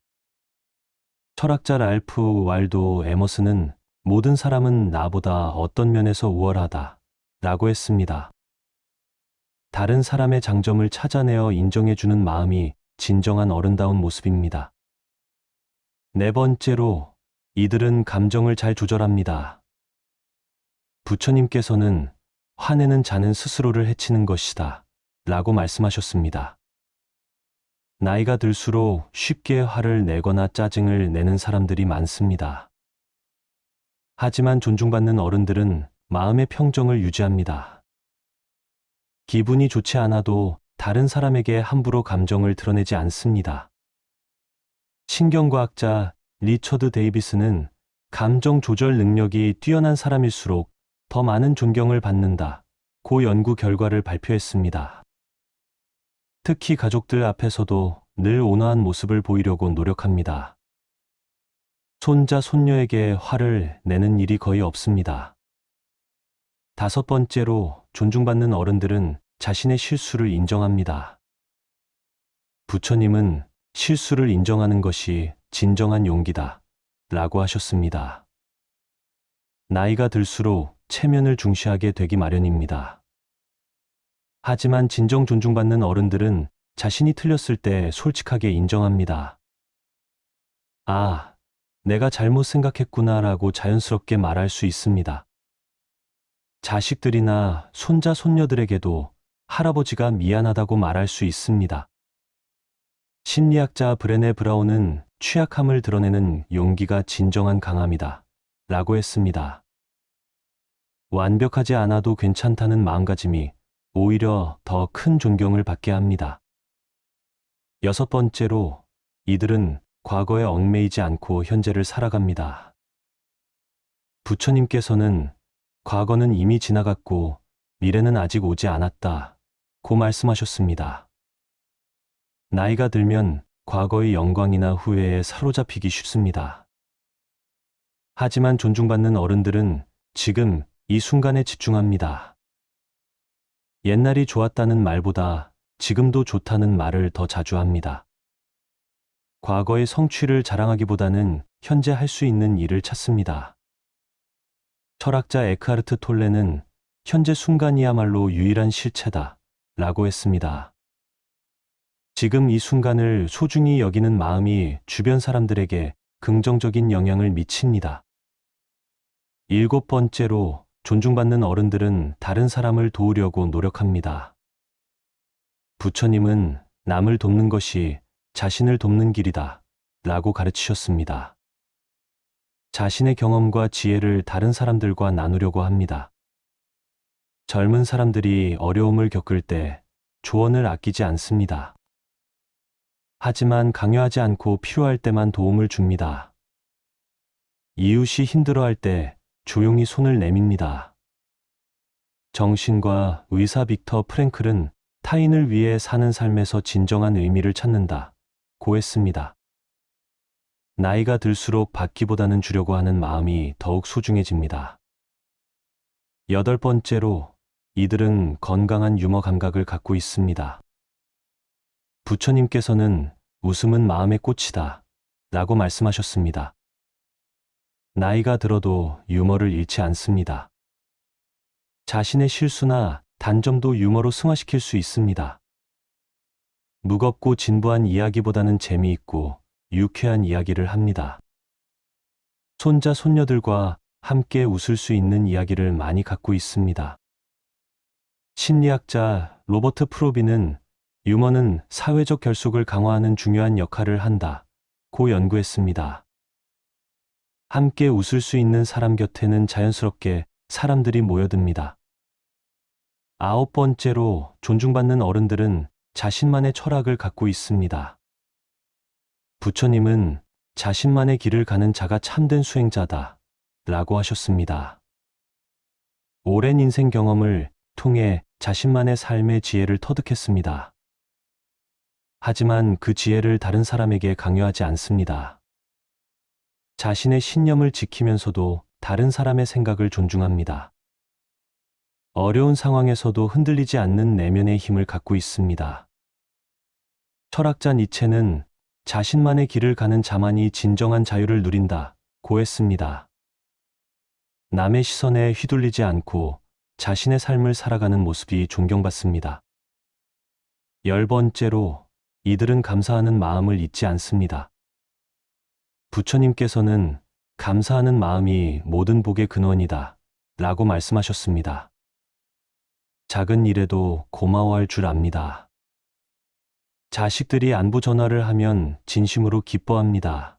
철학자 랄프 왈도 에머슨은 모든 사람은 나보다 어떤 면에서 우월하다 라고 했습니다. 다른 사람의 장점을 찾아내어 인정해주는 마음이 진정한 어른다운 모습입니다. 네 번째로, 이들은 감정을 잘 조절합니다. 부처님께서는 화내는 자는 스스로를 해치는 것이다 라고 말씀하셨습니다. 나이가 들수록 쉽게 화를 내거나 짜증을 내는 사람들이 많습니다. 하지만 존중받는 어른들은 마음의 평정을 유지합니다. 기분이 좋지 않아도 다른 사람에게 함부로 감정을 드러내지 않습니다. 신경과학자 리처드 데이비스는 감정 조절 능력이 뛰어난 사람일수록 더 많은 존경을 받는다 고 연구 결과를 발표했습니다. 특히 가족들 앞에서도 늘 온화한 모습을 보이려고 노력합니다. 손자, 손녀에게 화를 내는 일이 거의 없습니다. 다섯 번째로, 존중받는 어른들은 자신의 실수를 인정합니다. 부처님은 실수를 인정하는 것이 진정한 용기다 라고 하셨습니다. 나이가 들수록 체면을 중시하게 되기 마련입니다. 하지만 진정 존중받는 어른들은 자신이 틀렸을 때 솔직하게 인정합니다. 아, 내가 잘못 생각했구나 라고 자연스럽게 말할 수 있습니다. 자식들이나 손자, 손녀들에게도 할아버지가 미안하다고 말할 수 있습니다. 심리학자 브레네 브라운은 취약함을 드러내는 용기가 진정한 강함이다 라고 했습니다. 완벽하지 않아도 괜찮다는 마음가짐이 오히려 더 큰 존경을 받게 합니다. 여섯 번째로, 이들은 과거에 얽매이지 않고 현재를 살아갑니다. 부처님께서는 과거는 이미 지나갔고 미래는 아직 오지 않았다 고 말씀하셨습니다. 나이가 들면 과거의 영광이나 후회에 사로잡히기 쉽습니다. 하지만 존중받는 어른들은 지금 이 순간에 집중합니다. 옛날이 좋았다는 말보다 지금도 좋다는 말을 더 자주 합니다. 과거의 성취를 자랑하기보다는 현재 할 수 있는 일을 찾습니다. 철학자 에크하르트 톨레는 현재 순간이야말로 유일한 실체다 라고 했습니다. 지금 이 순간을 소중히 여기는 마음이 주변 사람들에게 긍정적인 영향을 미칩니다. 7번째로, 존중받는 어른들은 다른 사람을 도우려고 노력합니다. 부처님은 남을 돕는 것이 자신을 돕는 길이다 라고 가르치셨습니다. 자신의 경험과 지혜를 다른 사람들과 나누려고 합니다. 젊은 사람들이 어려움을 겪을 때 조언을 아끼지 않습니다. 하지만 강요하지 않고 필요할 때만 도움을 줍니다. 이웃이 힘들어할 때 조용히 손을 내밉니다. 정신과 의사 빅터 프랭클은 타인을 위해 사는 삶에서 진정한 의미를 찾는다고 했습니다. 나이가 들수록 받기보다는 주려고 하는 마음이 더욱 소중해집니다. 8번째로, 이들은 건강한 유머 감각을 갖고 있습니다. 부처님께서는 웃음은 마음의 꽃이다 라고 말씀하셨습니다. 나이가 들어도 유머를 잃지 않습니다. 자신의 실수나 단점도 유머로 승화시킬 수 있습니다. 무겁고 진부한 이야기보다는 재미있고 유쾌한 이야기를 합니다. 손자, 손녀들과 함께 웃을 수 있는 이야기를 많이 갖고 있습니다. 심리학자 로버트 프로비는 유머는 사회적 결속을 강화하는 중요한 역할을 한다고 연구했습니다. 함께 웃을 수 있는 사람 곁에는 자연스럽게 사람들이 모여듭니다. 9번째로, 존중받는 어른들은 자신만의 철학을 갖고 있습니다. 부처님은 자신만의 길을 가는 자가 참된 수행자다 라고 하셨습니다. 오랜 인생 경험을 통해 자신만의 삶의 지혜를 터득했습니다. 하지만 그 지혜를 다른 사람에게 강요하지 않습니다. 자신의 신념을 지키면서도 다른 사람의 생각을 존중합니다. 어려운 상황에서도 흔들리지 않는 내면의 힘을 갖고 있습니다. 철학자 니체는 자신만의 길을 가는 자만이 진정한 자유를 누린다고 했습니다. 남의 시선에 휘둘리지 않고 자신의 삶을 살아가는 모습이 존경받습니다. 10번째로, 이들은 감사하는 마음을 잊지 않습니다. 부처님께서는 감사하는 마음이 모든 복의 근원이다 라고 말씀하셨습니다. 작은 일에도 고마워할 줄 압니다. 자식들이 안부 전화를 하면 진심으로 기뻐합니다.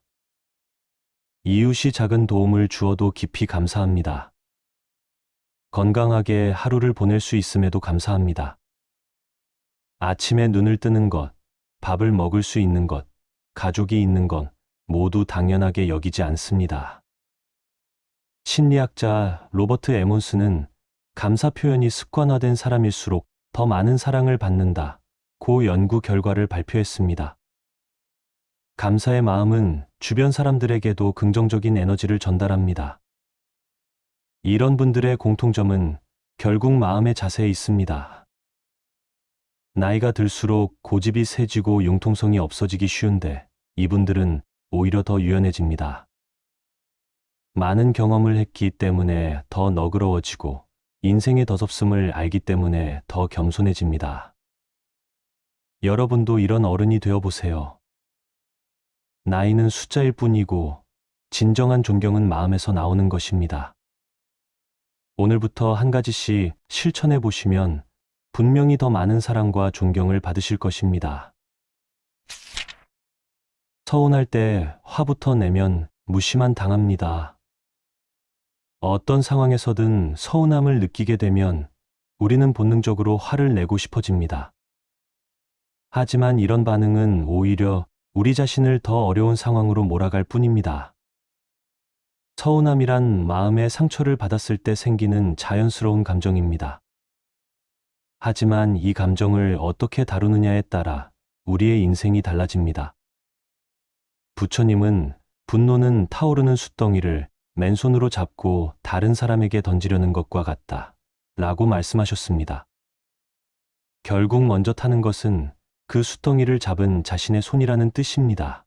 이웃이 작은 도움을 주어도 깊이 감사합니다. 건강하게 하루를 보낼 수 있음에도 감사합니다. 아침에 눈을 뜨는 것, 밥을 먹을 수 있는 것, 가족이 있는 것 모두 당연하게 여기지 않습니다. 심리학자 로버트 에몬스는 감사 표현이 습관화된 사람일수록 더 많은 사랑을 받는다고 연구 결과를 발표했습니다. 감사의 마음은 주변 사람들에게도 긍정적인 에너지를 전달합니다. 이런 분들의 공통점은 결국 마음의 자세에 있습니다. 나이가 들수록 고집이 세지고 융통성이 없어지기 쉬운데 이분들은 오히려 더 유연해집니다. 많은 경험을 했기 때문에 더 너그러워지고 인생의 더섭음을 알기 때문에 더 겸손해집니다. 여러분도 이런 어른이 되어보세요. 나이는 숫자일 뿐이고 진정한 존경은 마음에서 나오는 것입니다. 오늘부터 한 가지씩 실천해 보시면 분명히 더 많은 사랑과 존경을 받으실 것입니다. 서운할 때 화부터 내면 무시만 당합니다. 어떤 상황에서든 서운함을 느끼게 되면 우리는 본능적으로 화를 내고 싶어집니다. 하지만 이런 반응은 오히려 우리 자신을 더 어려운 상황으로 몰아갈 뿐입니다. 서운함이란 마음의 상처를 받았을 때 생기는 자연스러운 감정입니다. 하지만 이 감정을 어떻게 다루느냐에 따라 우리의 인생이 달라집니다. 부처님은 분노는 타오르는 숫덩이를 맨손으로 잡고 다른 사람에게 던지려는 것과 같다. 라고 말씀하셨습니다. 결국 먼저 타는 것은 그 숫덩이를 잡은 자신의 손이라는 뜻입니다.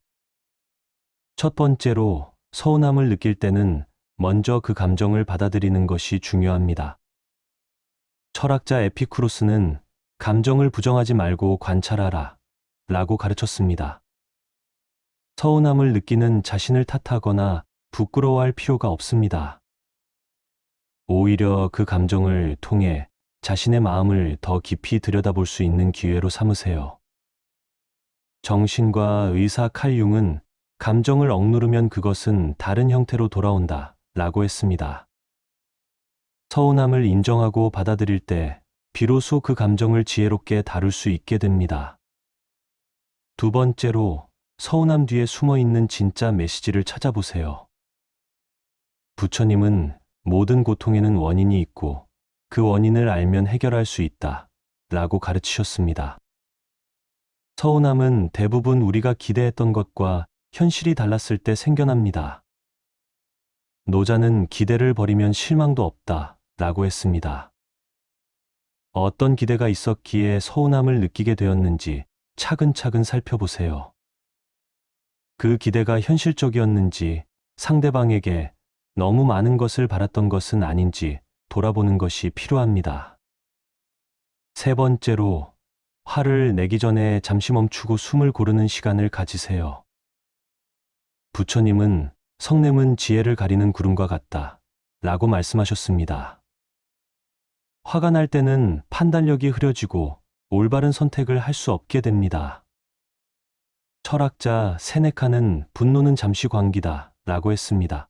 첫 번째로, 서운함을 느낄 때는 먼저 그 감정을 받아들이는 것이 중요합니다. 철학자 에피쿠로스는 감정을 부정하지 말고 관찰하라 라고 가르쳤습니다. 서운함을 느끼는 자신을 탓하거나 부끄러워할 필요가 없습니다. 오히려 그 감정을 통해 자신의 마음을 더 깊이 들여다볼 수 있는 기회로 삼으세요. 정신과 의사 칼 융은 감정을 억누르면 그것은 다른 형태로 돌아온다 라고 했습니다. 서운함을 인정하고 받아들일 때 비로소 그 감정을 지혜롭게 다룰 수 있게 됩니다. 두 번째로, 서운함 뒤에 숨어 있는 진짜 메시지를 찾아보세요. 부처님은 모든 고통에는 원인이 있고 그 원인을 알면 해결할 수 있다 라고 가르치셨습니다. 서운함은 대부분 우리가 기대했던 것과 현실이 달랐을 때 생겨납니다. 노자는 기대를 버리면 실망도 없다 라고 했습니다. 어떤 기대가 있었기에 서운함을 느끼게 되었는지 차근차근 살펴보세요. 그 기대가 현실적이었는지, 상대방에게 너무 많은 것을 바랐던 것은 아닌지 돌아보는 것이 필요합니다. 세 번째로, 화를 내기 전에 잠시 멈추고 숨을 고르는 시간을 가지세요. 부처님은 성냄은 지혜를 가리는 구름과 같다 라고 말씀하셨습니다. 화가 날 때는 판단력이 흐려지고 올바른 선택을 할 수 없게 됩니다. 철학자 세네카는 분노는 잠시 광기다 라고 했습니다.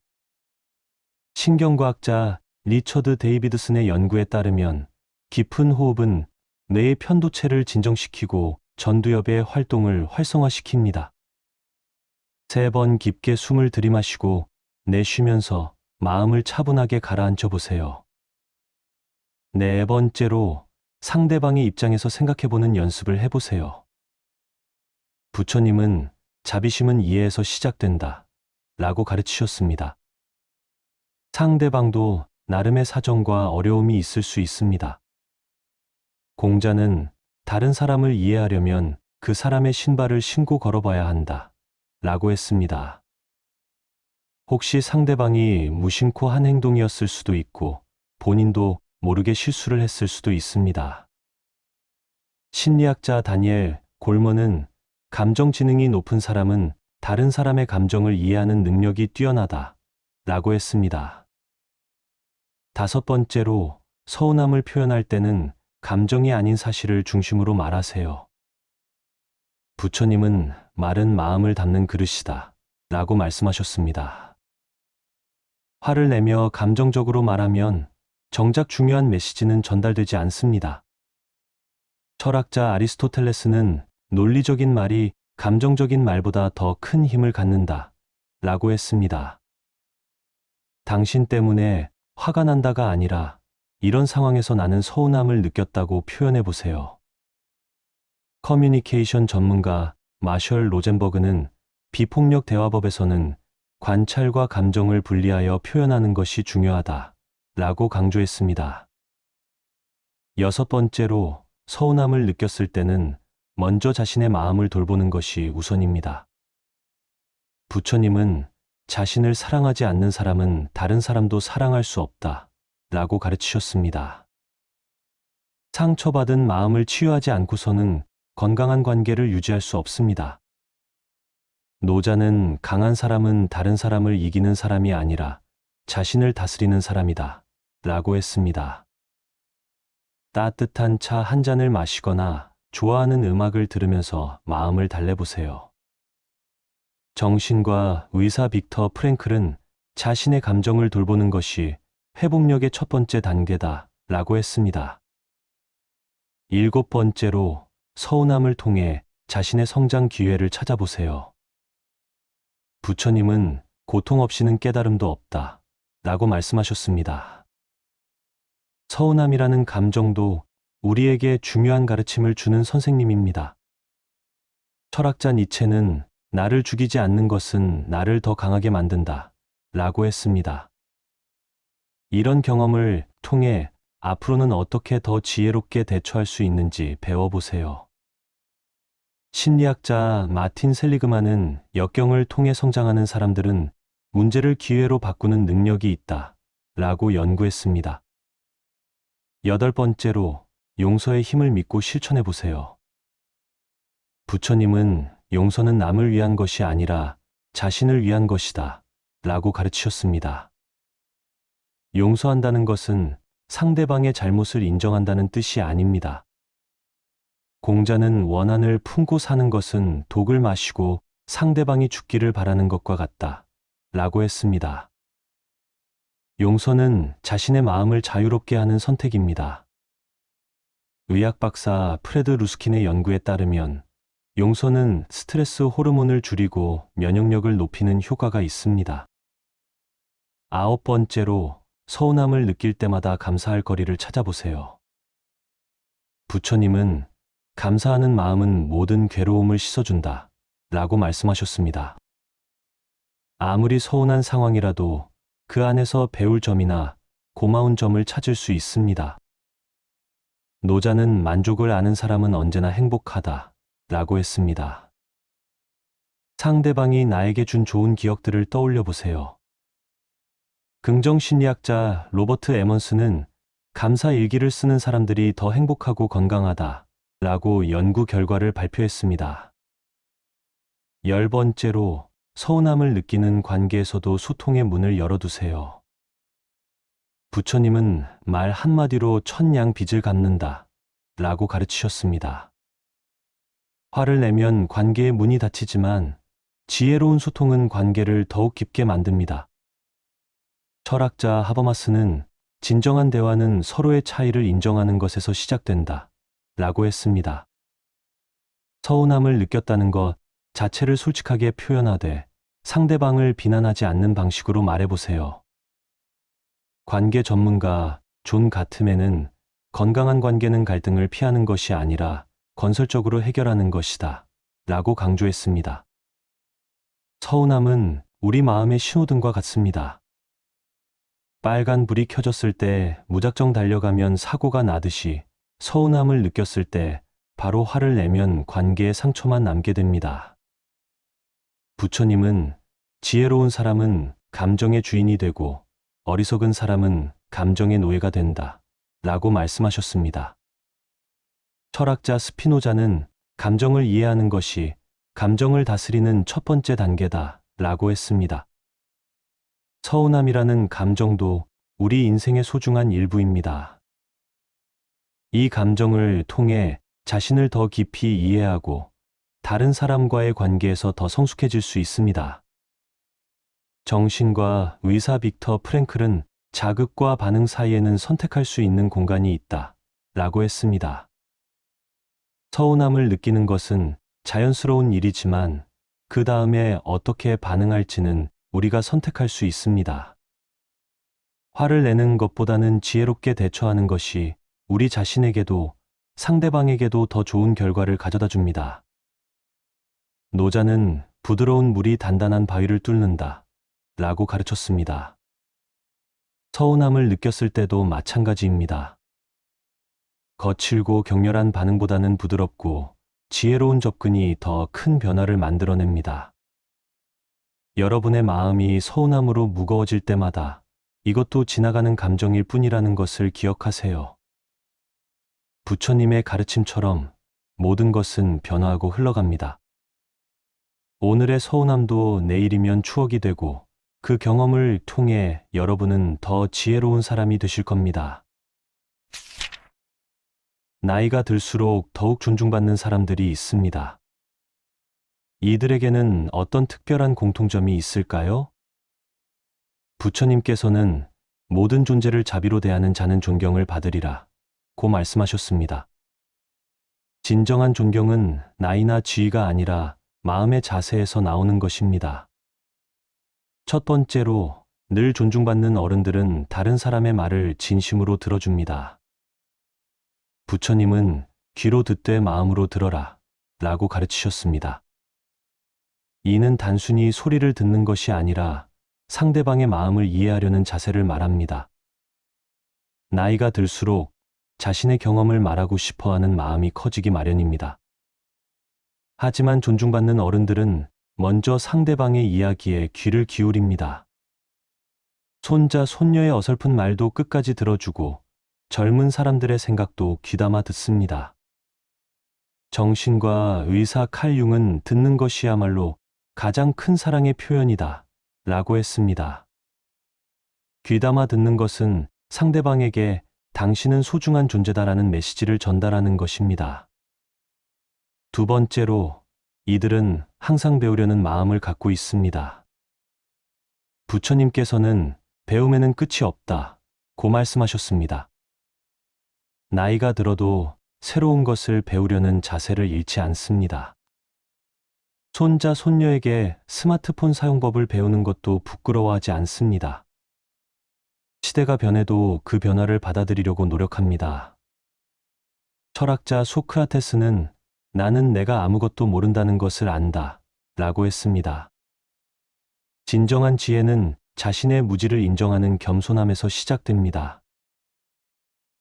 신경과학자 리처드 데이비드슨의 연구에 따르면 깊은 호흡은 뇌의 편도체를 진정시키고 전두엽의 활동을 활성화시킵니다. 3번 깊게 숨을 들이마시고 내쉬면서 마음을 차분하게 가라앉혀 보세요. 네 번째로, 상대방의 입장에서 생각해보는 연습을 해보세요. 부처님은 자비심은 이해에서 시작된다 라고 가르치셨습니다. 상대방도 나름의 사정과 어려움이 있을 수 있습니다. 공자는 다른 사람을 이해하려면 그 사람의 신발을 신고 걸어봐야 한다 라고 했습니다. 혹시 상대방이 무심코 한 행동이었을 수도 있고 본인도 모르게 실수를 했을 수도 있습니다. 심리학자 다니엘 골먼은 감정 지능이 높은 사람은 다른 사람의 감정을 이해하는 능력이 뛰어나다 라고 했습니다. 5번째로, 서운함을 표현할 때는 감정이 아닌 사실을 중심으로 말하세요. 부처님은 말은 마음을 담는 그릇이다 라고 말씀하셨습니다. 화를 내며 감정적으로 말하면 정작 중요한 메시지는 전달되지 않습니다. 철학자 아리스토텔레스는 논리적인 말이 감정적인 말보다 더 큰 힘을 갖는다 라고 했습니다. 당신 때문에 화가 난다가 아니라 이런 상황에서 나는 서운함을 느꼈다고 표현해 보세요. 커뮤니케이션 전문가 마셜 로젠버그는 비폭력 대화법에서는 관찰과 감정을 분리하여 표현하는 것이 중요하다 라고 강조했습니다. 6번째로, 서운함을 느꼈을 때는 먼저 자신의 마음을 돌보는 것이 우선입니다. 부처님은 자신을 사랑하지 않는 사람은 다른 사람도 사랑할 수 없다 라고 가르치셨습니다. 상처받은 마음을 치유하지 않고서는 건강한 관계를 유지할 수 없습니다. 노자는 강한 사람은 다른 사람을 이기는 사람이 아니라 자신을 다스리는 사람이다 라고 했습니다. 따뜻한 차 한 잔을 마시거나 좋아하는 음악을 들으면서 마음을 달래보세요. 정신과 의사 빅터 프랭클은 자신의 감정을 돌보는 것이 회복력의 첫 번째 단계다 라고 했습니다. 7번째로, 서운함을 통해 자신의 성장 기회를 찾아보세요. 부처님은 고통 없이는 깨달음도 없다 라고 말씀하셨습니다. 서운함이라는 감정도 우리에게 중요한 가르침을 주는 선생님입니다. 철학자 니체는 나를 죽이지 않는 것은 나를 더 강하게 만든다 라고 했습니다. 이런 경험을 통해 앞으로는 어떻게 더 지혜롭게 대처할 수 있는지 배워보세요. 심리학자 마틴 셀리그만은 역경을 통해 성장하는 사람들은 문제를 기회로 바꾸는 능력이 있다 라고 연구했습니다. 8번째로 용서의 힘을 믿고 실천해 보세요. 부처님은 용서는 남을 위한 것이 아니라 자신을 위한 것이다 라고 가르치셨습니다. 용서한다는 것은 상대방의 잘못을 인정한다는 뜻이 아닙니다. 공자는 원한을 품고 사는 것은 독을 마시고 상대방이 죽기를 바라는 것과 같다 라고 했습니다. 용서는 자신의 마음을 자유롭게 하는 선택입니다. 의학 박사 프레드 루스킨의 연구에 따르면 용서는 스트레스 호르몬을 줄이고 면역력을 높이는 효과가 있습니다. 9번째로 서운함을 느낄 때마다 감사할 거리를 찾아보세요. 부처님은 감사하는 마음은 모든 괴로움을 씻어준다 라고 말씀하셨습니다. 아무리 서운한 상황이라도 그 안에서 배울 점이나 고마운 점을 찾을 수 있습니다. 노자는 만족을 아는 사람은 언제나 행복하다 라고 했습니다. 상대방이 나에게 준 좋은 기억들을 떠올려 보세요. 긍정심리학자 로버트 에먼스는 감사 일기를 쓰는 사람들이 더 행복하고 건강하다 라고 연구 결과를 발표했습니다. 10번째로 서운함을 느끼는 관계에서도 소통의 문을 열어두세요. 부처님은 말 한마디로 천냥 빚을 갚는다 라고 가르치셨습니다. 화를 내면 관계의 문이 닫히지만 지혜로운 소통은 관계를 더욱 깊게 만듭니다. 철학자 하버마스는 진정한 대화는 서로의 차이를 인정하는 것에서 시작된다 라고 했습니다. 서운함을 느꼈다는 것 자체를 솔직하게 표현하되 상대방을 비난하지 않는 방식으로 말해보세요. 관계 전문가 존 가트맨은 건강한 관계는 갈등을 피하는 것이 아니라 건설적으로 해결하는 것이다 라고 강조했습니다. 서운함은 우리 마음의 신호등과 같습니다. 빨간 불이 켜졌을 때 무작정 달려가면 사고가 나듯이 서운함을 느꼈을 때 바로 화를 내면 관계에 상처만 남게 됩니다. 부처님은 지혜로운 사람은 감정의 주인이 되고 어리석은 사람은 감정의 노예가 된다 라고 말씀하셨습니다. 철학자 스피노자는 감정을 이해하는 것이 감정을 다스리는 첫 번째 단계다 라고 했습니다. 서운함이라는 감정도 우리 인생의 소중한 일부입니다. 이 감정을 통해 자신을 더 깊이 이해하고 다른 사람과의 관계에서 더 성숙해질 수 있습니다. 정신과 의사 빅터 프랭클은 자극과 반응 사이에는 선택할 수 있는 공간이 있다 라고 했습니다. 서운함을 느끼는 것은 자연스러운 일이지만 그 다음에 어떻게 반응할지는 우리가 선택할 수 있습니다. 화를 내는 것보다는 지혜롭게 대처하는 것이 우리 자신에게도 상대방에게도 더 좋은 결과를 가져다 줍니다. 노자는 부드러운 물이 단단한 바위를 뚫는다 라고 가르쳤습니다. 서운함을 느꼈을 때도 마찬가지입니다. 거칠고 격렬한 반응보다는 부드럽고 지혜로운 접근이 더 큰 변화를 만들어냅니다. 여러분의 마음이 서운함으로 무거워질 때마다 이것도 지나가는 감정일 뿐이라는 것을 기억하세요. 부처님의 가르침처럼 모든 것은 변화하고 흘러갑니다. 오늘의 서운함도 내일이면 추억이 되고 그 경험을 통해 여러분은 더 지혜로운 사람이 되실 겁니다. 나이가 들수록 더욱 존중받는 사람들이 있습니다. 이들에게는 어떤 특별한 공통점이 있을까요? 부처님께서는 모든 존재를 자비로 대하는 자는 존경을 받으리라 고 말씀하셨습니다. 진정한 존경은 나이나 지위가 아니라 마음의 자세에서 나오는 것입니다. 첫 번째로, 늘 존중받는 어른들은 다른 사람의 말을 진심으로 들어줍니다. 부처님은 귀로 듣되 마음으로 들어라 라고 가르치셨습니다. 이는 단순히 소리를 듣는 것이 아니라 상대방의 마음을 이해하려는 자세를 말합니다. 나이가 들수록 자신의 경험을 말하고 싶어 하는 마음이 커지기 마련입니다. 하지만 존중받는 어른들은 먼저 상대방의 이야기에 귀를 기울입니다. 손자, 손녀의 어설픈 말도 끝까지 들어주고 젊은 사람들의 생각도 귀담아 듣습니다. 정신과 의사 칼 융은 듣는 것이야말로 가장 큰 사랑의 표현이다 라고 했습니다. 귀담아 듣는 것은 상대방에게 당신은 소중한 존재다라는 메시지를 전달하는 것입니다. 두 번째로, 이들은 항상 배우려는 마음을 갖고 있습니다. 부처님께서는 배움에는 끝이 없다고 말씀하셨습니다. 나이가 들어도 새로운 것을 배우려는 자세를 잃지 않습니다. 손자, 손녀에게 스마트폰 사용법을 배우는 것도 부끄러워하지 않습니다. 시대가 변해도 그 변화를 받아들이려고 노력합니다. 철학자 소크라테스는 나는 내가 아무것도 모른다는 것을 안다 라고 했습니다. 진정한 지혜는 자신의 무지를 인정하는 겸손함에서 시작됩니다.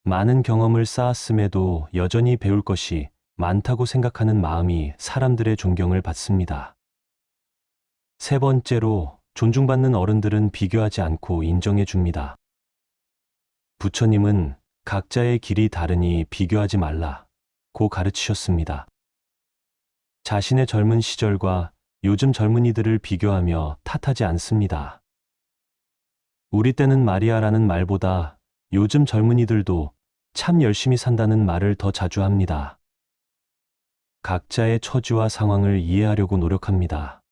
많은 경험을 쌓았음에도 여전히 배울 것이 많다고 생각하는 마음이 사람들의 존경을 받습니다. 세 번째로, 존중받는 어른들은 비교하지 않고 인정해 줍니다. 부처님은 각자의 길이 다르니 비교하지 말라고 가르치셨습니다. 자신의 젊은 시절과 요즘 젊은이들을 비교하며 탓하지 않습니다. 우리 때는 말이야라는 말보다 요즘 젊은이들도 참 열심히 산다는 말을 더 자주 합니다. 각자의 처지와 상황을 이해하려고 노력합니다.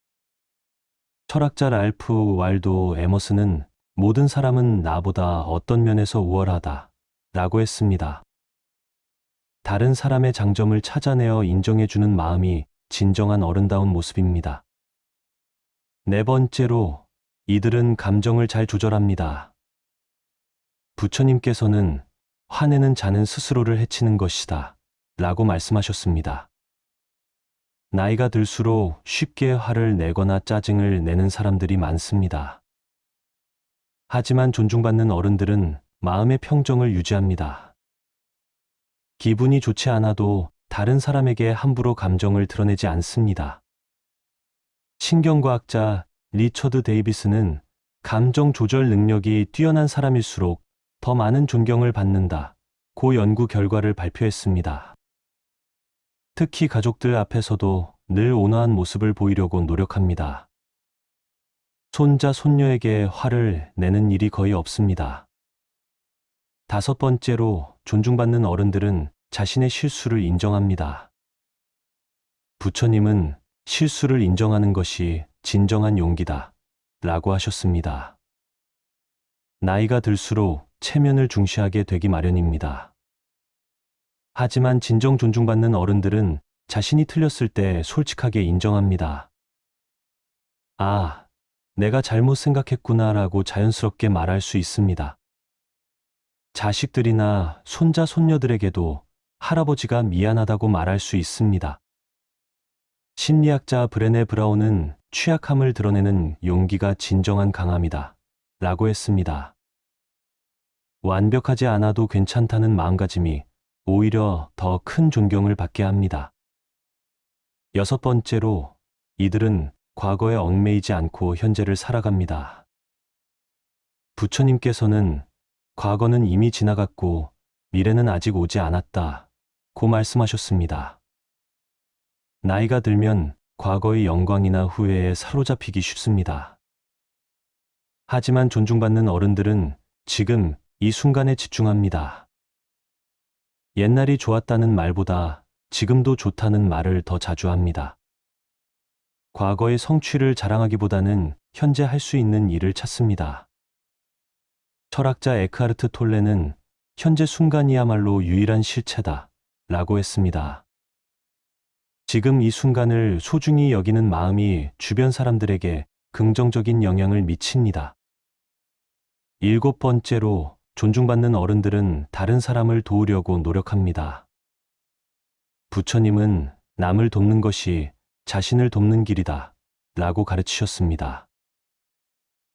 철학자 랄프 왈도 에머슨은 모든 사람은 나보다 어떤 면에서 우월하다 라고 했습니다. 다른 사람의 장점을 찾아내어 인정해주는 마음이 진정한 어른다운 모습입니다. 네 번째로, 이들은 감정을 잘 조절합니다. 부처님께서는 화내는 자는 스스로를 해치는 것이다 라고 말씀하셨습니다. 나이가 들수록 쉽게 화를 내거나 짜증을 내는 사람들이 많습니다. 하지만 존중받는 어른들은 마음의 평정을 유지합니다. 기분이 좋지 않아도 다른 사람에게 함부로 감정을 드러내지 않습니다. 신경과학자 리처드 데이비스는 감정 조절 능력이 뛰어난 사람일수록 더 많은 존경을 받는다고 연구 결과를 발표했습니다. 특히 가족들 앞에서도 늘 온화한 모습을 보이려고 노력합니다. 손자, 손녀에게 화를 내는 일이 거의 없습니다. 다섯 번째로, 존중받는 어른들은 자신의 실수를 인정합니다. 부처님은 실수를 인정하는 것이 진정한 용기다 라고 하셨습니다. 나이가 들수록 체면을 중시하게 되기 마련입니다. 하지만 진정 존중받는 어른들은 자신이 틀렸을 때 솔직하게 인정합니다. 아, 내가 잘못 생각했구나 라고 자연스럽게 말할 수 있습니다. 자식들이나 손자, 손녀들에게도 할아버지가 미안하다고 말할 수 있습니다. 심리학자 브레네 브라운은 취약함을 드러내는 용기가 진정한 강함이다 라고 했습니다. 완벽하지 않아도 괜찮다는 마음가짐이 오히려 더 큰 존경을 받게 합니다. 여섯 번째로, 이들은 과거에 얽매이지 않고 현재를 살아갑니다. 부처님께서는 과거는 이미 지나갔고 미래는 아직 오지 않았다고 말씀하셨습니다. 나이가 들면 과거의 영광이나 후회에 사로잡히기 쉽습니다. 하지만 존중받는 어른들은 지금 이 순간에 집중합니다. 옛날이 좋았다는 말보다 지금도 좋다는 말을 더 자주 합니다. 과거의 성취를 자랑하기보다는 현재 할 수 있는 일을 찾습니다. 철학자 에크하르트 톨레는 현재 순간이야말로 유일한 실체다 라고 했습니다. 지금 이 순간을 소중히 여기는 마음이 주변 사람들에게 긍정적인 영향을 미칩니다. 일곱 번째로, 존중받는 어른들은 다른 사람을 도우려고 노력합니다. 부처님은 남을 돕는 것이 자신을 돕는 길이다 라고 가르치셨습니다.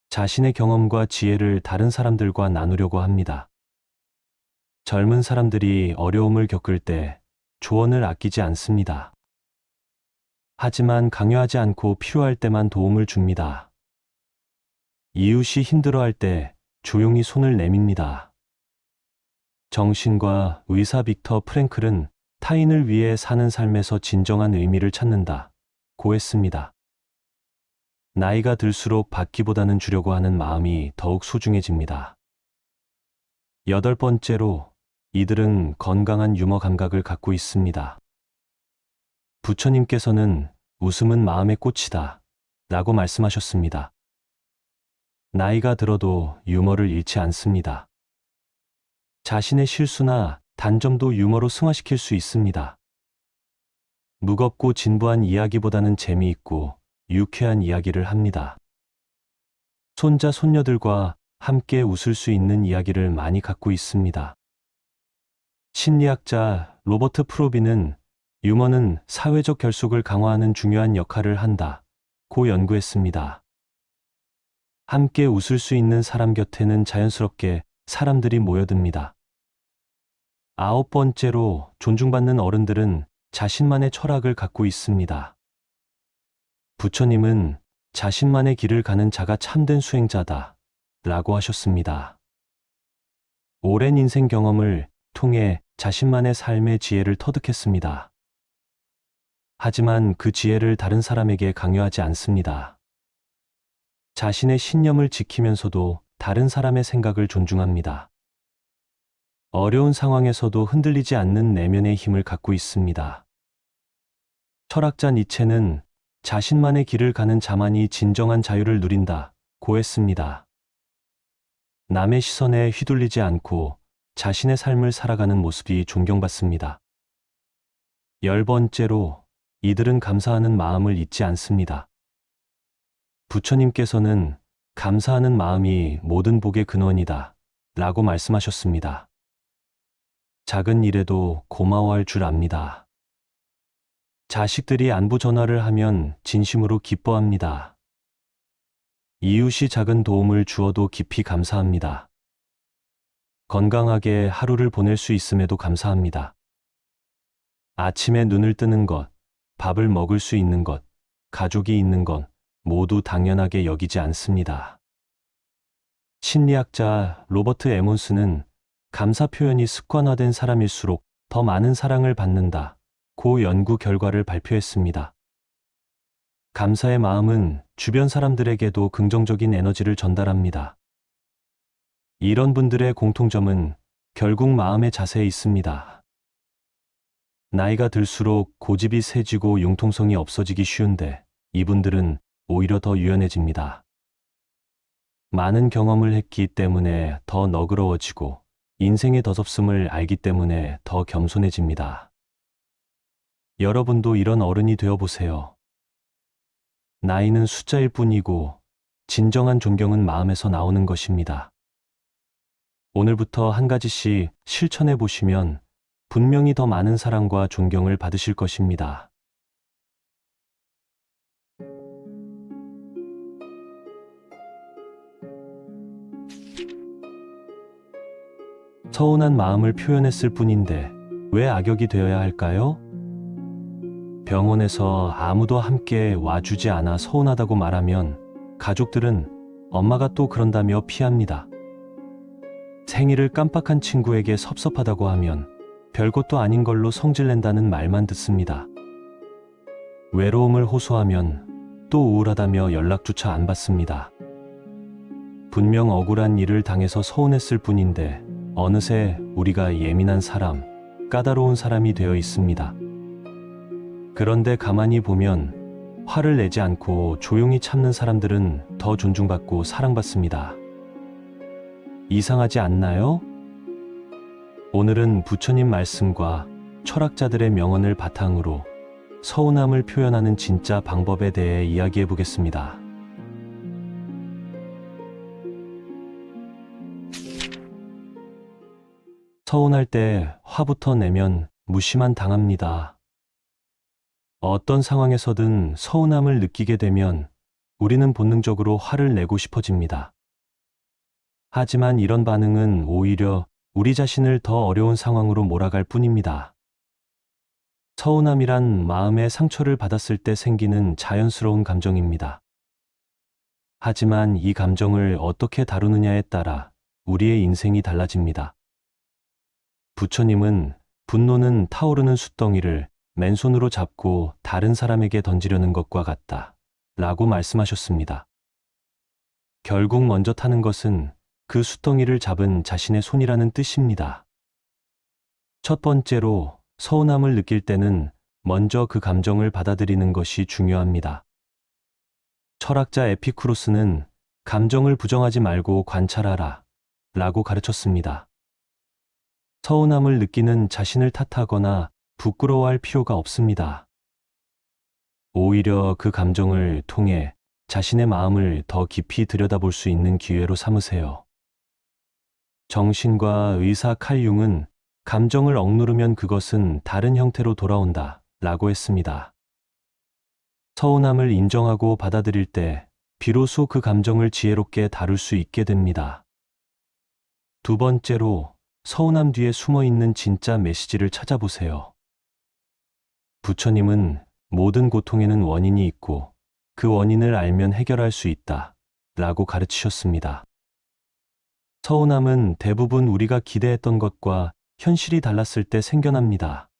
자신의 경험과 지혜를 다른 사람들과 나누려고 합니다. 젊은 사람들이 어려움을 겪을 때 조언을 아끼지 않습니다. 하지만 강요하지 않고 필요할 때만 도움을 줍니다. 이웃이 힘들어할 때 조용히 손을 내밉니다. 정신과 의사 빅터 프랭클은 타인을 위해 사는 삶에서 진정한 의미를 찾는다 고 했습니다. 나이가 들수록 받기보다는 주려고 하는 마음이 더욱 소중해집니다. 8번째로, 이들은 건강한 유머 감각을 갖고 있습니다. 부처님께서는 웃음은 마음의 꽃이다 라고 말씀하셨습니다. 나이가 들어도 유머를 잃지 않습니다. 자신의 실수나 단점도 유머로 승화시킬 수 있습니다. 무겁고 진부한 이야기보다는 재미있고 유쾌한 이야기를 합니다. 손자, 손녀들과 함께 웃을 수 있는 이야기를 많이 갖고 있습니다. 심리학자 로버트 프로비는 유머는 사회적 결속을 강화하는 중요한 역할을 한다 고 연구했습니다. 함께 웃을 수 있는 사람 곁에는 자연스럽게 사람들이 모여듭니다. 9번째로, 존중받는 어른들은 자신만의 철학을 갖고 있습니다. 부처님은 자신만의 길을 가는 자가 참된 수행자다 라고 하셨습니다. 오랜 인생 경험을 통해 자신만의 삶의 지혜를 터득했습니다. 하지만 그 지혜를 다른 사람에게 강요하지 않습니다. 자신의 신념을 지키면서도 다른 사람의 생각을 존중합니다. 어려운 상황에서도 흔들리지 않는 내면의 힘을 갖고 있습니다. 철학자 니체는 자신만의 길을 가는 자만이 진정한 자유를 누린다 고 했습니다. 남의 시선에 휘둘리지 않고 자신의 삶을 살아가는 모습이 존경받습니다. 10번째로, 이들은 감사하는 마음을 잊지 않습니다. 부처님께서는 감사하는 마음이 모든 복의 근원이다 라고 말씀하셨습니다. 작은 일에도 고마워할 줄 압니다. 자식들이 안부 전화를 하면 진심으로 기뻐합니다. 이웃이 작은 도움을 주어도 깊이 감사합니다. 건강하게 하루를 보낼 수 있음에도 감사합니다. 아침에 눈을 뜨는 것, 밥을 먹을 수 있는 것, 가족이 있는 것 모두 당연하게 여기지 않습니다. 심리학자 로버트 에몬스는 감사 표현이 습관화된 사람일수록 더 많은 사랑을 받는다 고 연구 결과를 발표했습니다. 감사의 마음은 주변 사람들에게도 긍정적인 에너지를 전달합니다. 이런 분들의 공통점은 결국 마음의 자세에 있습니다. 나이가 들수록 고집이 세지고 융통성이 없어지기 쉬운데 이분들은 오히려 더 유연해집니다. 많은 경험을 했기 때문에 더 너그러워지고 인생의 더섭음을 알기 때문에 더 겸손해집니다. 여러분도 이런 어른이 되어보세요. 나이는 숫자일 뿐이고 진정한 존경은 마음에서 나오는 것입니다. 오늘부터 한 가지씩 실천해 보시면 분명히 더 많은 사랑과 존경을 받으실 것입니다. 서운한 마음을 표현했을 뿐인데 왜 악역이 되어야 할까요? 병원에서 아무도 함께 와주지 않아 서운하다고 말하면 가족들은 엄마가 또 그런다며 피합니다. 생일을 깜빡한 친구에게 섭섭하다고 하면 별것도 아닌 걸로 성질낸다는 말만 듣습니다. 외로움을 호소하면 또 우울하다며 연락조차 안 받습니다. 분명 억울한 일을 당해서 서운했을 뿐인데 어느새 우리가 예민한 사람, 까다로운 사람이 되어 있습니다. 그런데 가만히 보면 화를 내지 않고 조용히 참는 사람들은 더 존중받고 사랑받습니다. 이상하지 않나요? 오늘은 부처님 말씀과 철학자들의 명언을 바탕으로 서운함을 표현하는 진짜 방법에 대해 이야기해 보겠습니다. 서운할 때 화부터 내면 무시만 당합니다. 어떤 상황에서든 서운함을 느끼게 되면 우리는 본능적으로 화를 내고 싶어집니다. 하지만 이런 반응은 오히려 우리 자신을 더 어려운 상황으로 몰아갈 뿐입니다. 서운함이란 마음의 상처를 받았을 때 생기는 자연스러운 감정입니다. 하지만 이 감정을 어떻게 다루느냐에 따라 우리의 인생이 달라집니다. 부처님은 분노는 타오르는 숫덩이를 맨손으로 잡고 다른 사람에게 던지려는 것과 같다 라고 말씀하셨습니다. 결국 먼저 타는 것은 그 숫덩이를 잡은 자신의 손이라는 뜻입니다. 첫 번째로 서운함을 느낄 때는 먼저 그 감정을 받아들이는 것이 중요합니다. 철학자 에피쿠로스는 감정을 부정하지 말고 관찰하라 라고 가르쳤습니다. 서운함을 느끼는 자신을 탓하거나 부끄러워할 필요가 없습니다. 오히려 그 감정을 통해 자신의 마음을 더 깊이 들여다볼 수 있는 기회로 삼으세요. 정신과 의사 칼 융은 감정을 억누르면 그것은 다른 형태로 돌아온다 라고 했습니다. 서운함을 인정하고 받아들일 때 비로소 그 감정을 지혜롭게 다룰 수 있게 됩니다. 두 번째로 서운함 뒤에 숨어 있는 진짜 메시지를 찾아보세요. 부처님은 모든 고통에는 원인이 있고 그 원인을 알면 해결할 수 있다 라고 가르치셨습니다. 서운함은 대부분 우리가 기대했던 것과 현실이 달랐을 때 생겨납니다.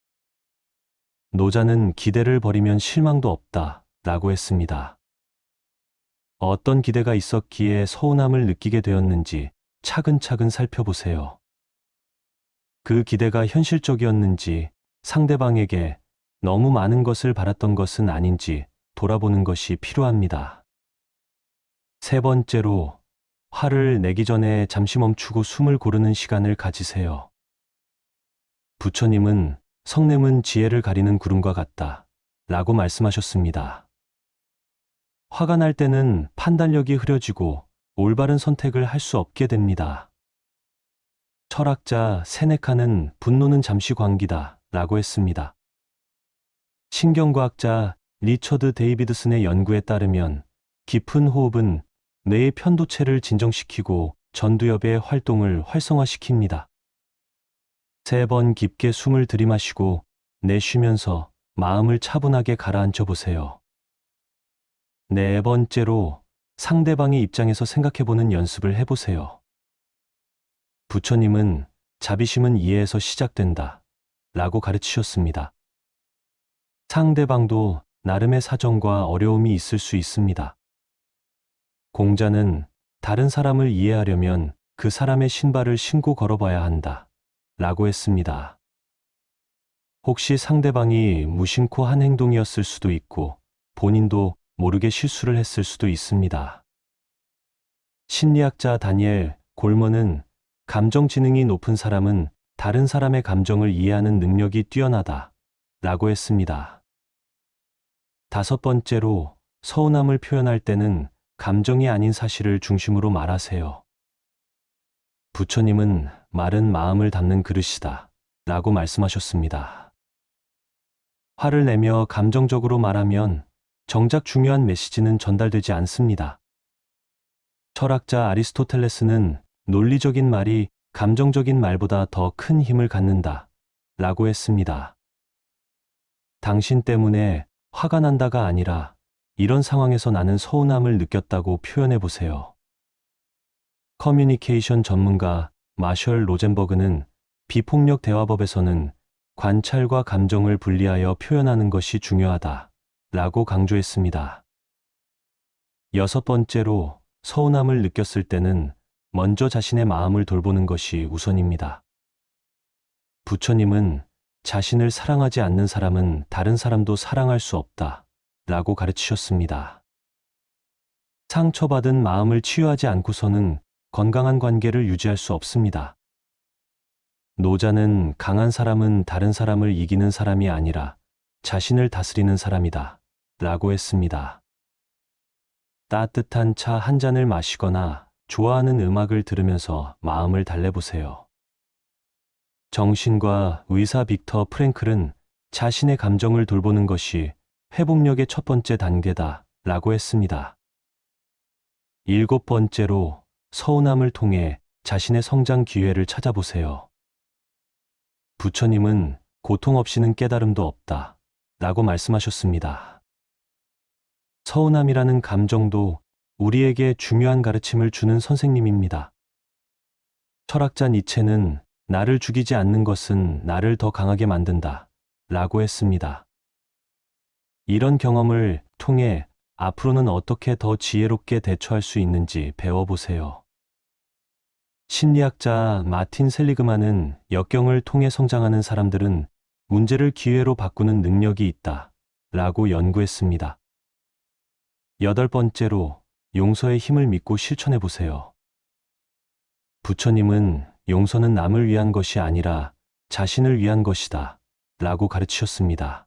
노자는 기대를 버리면 실망도 없다 라고 했습니다. 어떤 기대가 있었기에 서운함을 느끼게 되었는지 차근차근 살펴보세요. 그 기대가 현실적이었는지 상대방에게 너무 많은 것을 바랐던 것은 아닌지 돌아보는 것이 필요합니다. 세 번째로 화를 내기 전에 잠시 멈추고 숨을 고르는 시간을 가지세요. 부처님은 성냄은 지혜를 가리는 구름과 같다 라고 말씀하셨습니다. 화가 날 때는 판단력이 흐려지고 올바른 선택을 할 수 없게 됩니다. 철학자 세네카는 분노는 잠시 광기다 라고 했습니다. 신경과학자 리처드 데이비드슨의 연구에 따르면 깊은 호흡은 뇌의 편도체를 진정시키고 전두엽의 활동을 활성화시킵니다. 3번 깊게 숨을 들이마시고 내쉬면서 마음을 차분하게 가라앉혀 보세요. 4번째로 상대방의 입장에서 생각해보는 연습을 해보세요. 부처님은 자비심은 이해에서 시작된다 라고 가르치셨습니다. 상대방도 나름의 사정과 어려움이 있을 수 있습니다. 공자는 다른 사람을 이해하려면 그 사람의 신발을 신고 걸어봐야 한다 라고 했습니다. 혹시 상대방이 무심코 한 행동이었을 수도 있고 본인도 모르게 실수를 했을 수도 있습니다. 심리학자 다니엘 골먼은 감정 지능이 높은 사람은 다른 사람의 감정을 이해하는 능력이 뛰어나다 라고 했습니다. 5번째로 서운함을 표현할 때는 감정이 아닌 사실을 중심으로 말하세요. 부처님은 말은 마음을 담는 그릇이다 라고 말씀하셨습니다. 화를 내며 감정적으로 말하면 정작 중요한 메시지는 전달되지 않습니다. 철학자 아리스토텔레스는 논리적인 말이 감정적인 말보다 더 큰 힘을 갖는다 라고 했습니다. 당신 때문에 화가 난다가 아니라 이런 상황에서 나는 서운함을 느꼈다고 표현해 보세요. 커뮤니케이션 전문가 마셜 로젠버그는 비폭력 대화법에서는 관찰과 감정을 분리하여 표현하는 것이 중요하다 라고 강조했습니다. 6번째로 서운함을 느꼈을 때는 먼저 자신의 마음을 돌보는 것이 우선입니다. 부처님은 자신을 사랑하지 않는 사람은 다른 사람도 사랑할 수 없다 라고 가르치셨습니다. 상처받은 마음을 치유하지 않고서는 건강한 관계를 유지할 수 없습니다. 노자는 강한 사람은 다른 사람을 이기는 사람이 아니라 자신을 다스리는 사람이다 라고 했습니다. 따뜻한 차 한 잔을 마시거나 좋아하는 음악을 들으면서 마음을 달래보세요. 정신과 의사 빅터 프랭클은 자신의 감정을 돌보는 것이 회복력의 첫 번째 단계다 라고 했습니다. 7번째로 서운함을 통해 자신의 성장 기회를 찾아보세요. 부처님은 고통 없이는 깨달음도 없다 라고 말씀하셨습니다. 서운함이라는 감정도 우리에게 중요한 가르침을 주는 선생님입니다. 철학자 니체는 나를 죽이지 않는 것은 나를 더 강하게 만든다 라고 했습니다. 이런 경험을 통해 앞으로는 어떻게 더 지혜롭게 대처할 수 있는지 배워보세요. 심리학자 마틴 셀리그만은 역경을 통해 성장하는 사람들은 문제를 기회로 바꾸는 능력이 있다 라고 연구했습니다. 8번째로 용서의 힘을 믿고 실천해보세요. 부처님은 용서는 남을 위한 것이 아니라 자신을 위한 것이다 라고 가르치셨습니다.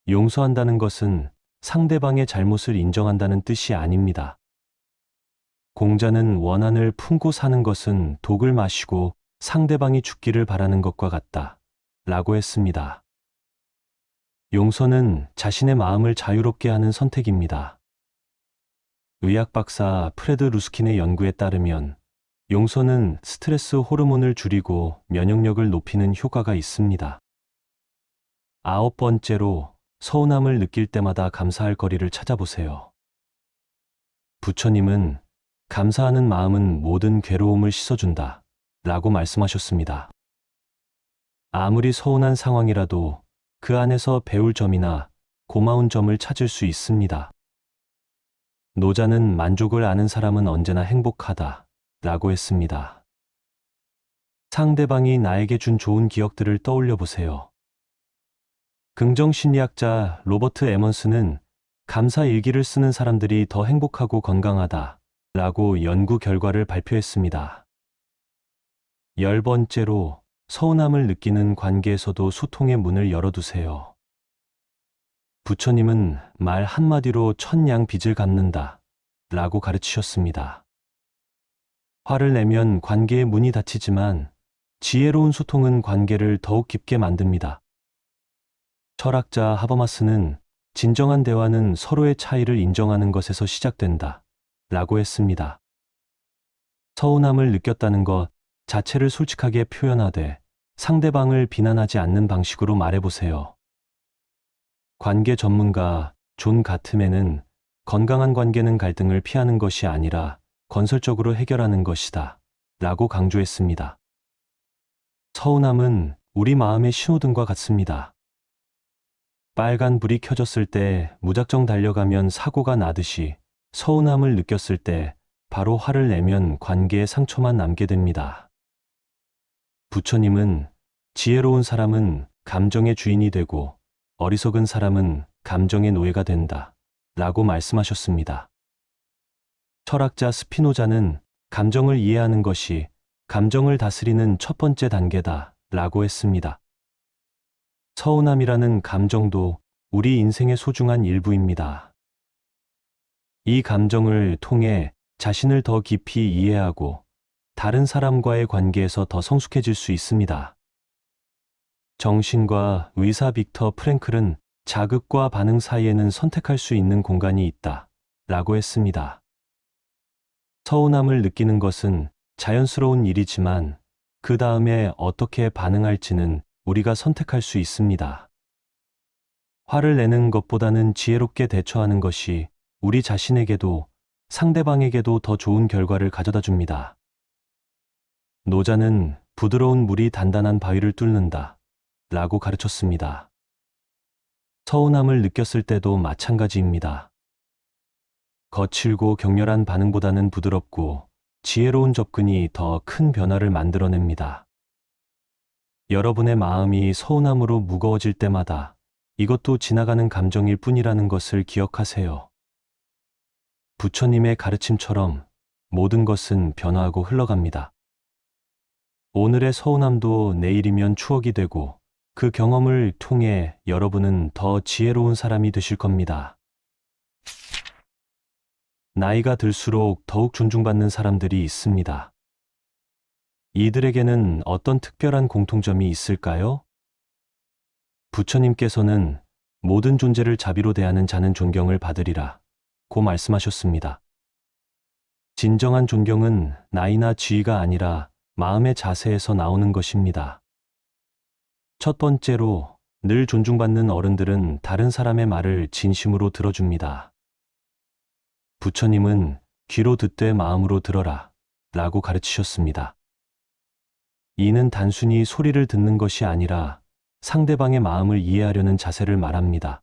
용서한다는 것은 상대방의 잘못을 인정한다는 뜻이 아닙니다. 공자는 원한을 품고 사는 것은 독을 마시고 상대방이 죽기를 바라는 것과 같다 라고 했습니다. 용서는 자신의 마음을 자유롭게 하는 선택입니다. 의학 박사 프레드 루스킨의 연구에 따르면 용서는 스트레스 호르몬을 줄이고 면역력을 높이는 효과가 있습니다. 9번째로 서운함을 느낄 때마다 감사할 거리를 찾아보세요. 부처님은 감사하는 마음은 모든 괴로움을 씻어준다 라고 말씀하셨습니다. 아무리 서운한 상황이라도 그 안에서 배울 점이나 고마운 점을 찾을 수 있습니다. 노자는 만족을 아는 사람은 언제나 행복하다 라고 했습니다. 상대방이 나에게 준 좋은 기억들을 떠올려 보세요. 긍정심리학자 로버트 에먼스는 감사 일기를 쓰는 사람들이 더 행복하고 건강하다 라고 연구 결과를 발표했습니다. 10번째로 서운함을 느끼는 관계에서도 소통의 문을 열어두세요. 부처님은 말 한마디로 천냥 빚을 갚는다 라고 가르치셨습니다. 화를 내면 관계의 문이 닫히지만 지혜로운 소통은 관계를 더욱 깊게 만듭니다. 철학자 하버마스는 진정한 대화는 서로의 차이를 인정하는 것에서 시작된다 라고 했습니다. 서운함을 느꼈다는 것 자체를 솔직하게 표현하되 상대방을 비난하지 않는 방식으로 말해보세요. 관계 전문가 존 가트맨은 건강한 관계는 갈등을 피하는 것이 아니라 건설적으로 해결하는 것이다 라고 강조했습니다. 서운함은 우리 마음의 신호등과 같습니다. 빨간 불이 켜졌을 때 무작정 달려가면 사고가 나듯이 서운함을 느꼈을 때 바로 화를 내면 관계에 상처만 남게 됩니다. 부처님은 지혜로운 사람은 감정의 주인이 되고 어리석은 사람은 감정의 노예가 된다 라고 말씀하셨습니다. 철학자 스피노자는 감정을 이해하는 것이 감정을 다스리는 첫 번째 단계다 라고 했습니다. 서운함이라는 감정도 우리 인생의 소중한 일부입니다. 이 감정을 통해 자신을 더 깊이 이해하고 다른 사람과의 관계에서 더 성숙해질 수 있습니다. 정신과 의사 빅터 프랭클은 자극과 반응 사이에는 선택할 수 있는 공간이 있다 라고 했습니다. 서운함을 느끼는 것은 자연스러운 일이지만 그 다음에 어떻게 반응할지는 우리가 선택할 수 있습니다. 화를 내는 것보다는 지혜롭게 대처하는 것이 우리 자신에게도 상대방에게도 더 좋은 결과를 가져다 줍니다. 노자는 부드러운 물이 단단한 바위를 뚫는다 라고 가르쳤습니다. 서운함을 느꼈을 때도 마찬가지입니다. 거칠고 격렬한 반응보다는 부드럽고 지혜로운 접근이 더 큰 변화를 만들어냅니다. 여러분의 마음이 서운함으로 무거워질 때마다 이것도 지나가는 감정일 뿐이라는 것을 기억하세요. 부처님의 가르침처럼 모든 것은 변화하고 흘러갑니다. 오늘의 서운함도 내일이면 추억이 되고 그 경험을 통해 여러분은 더 지혜로운 사람이 되실 겁니다. 나이가 들수록 더욱 존중받는 사람들이 있습니다. 이들에게는 어떤 특별한 공통점이 있을까요? 부처님께서는 모든 존재를 자비로 대하는 자는 존경을 받으리라 고 말씀하셨습니다. 진정한 존경은 나이나 지위가 아니라 마음의 자세에서 나오는 것입니다. 첫 번째로, 늘 존중받는 어른들은 다른 사람의 말을 진심으로 들어줍니다. 부처님은 귀로 듣되 마음으로 들어라 라고 가르치셨습니다. 이는 단순히 소리를 듣는 것이 아니라 상대방의 마음을 이해하려는 자세를 말합니다.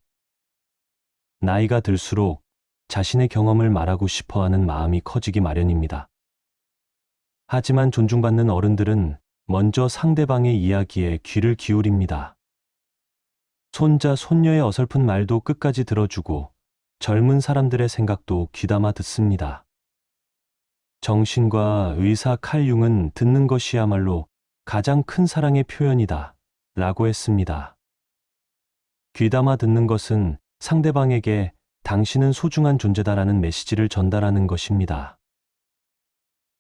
나이가 들수록 자신의 경험을 말하고 싶어 하는 마음이 커지기 마련입니다. 하지만 존중받는 어른들은 먼저 상대방의 이야기에 귀를 기울입니다. 손자, 손녀의 어설픈 말도 끝까지 들어주고 젊은 사람들의 생각도 귀담아 듣습니다. 정신과 의사 칼 융은 듣는 것이야말로 가장 큰 사랑의 표현이다 라고 했습니다. 귀담아 듣는 것은 상대방에게 당신은 소중한 존재다라는 메시지를 전달하는 것입니다.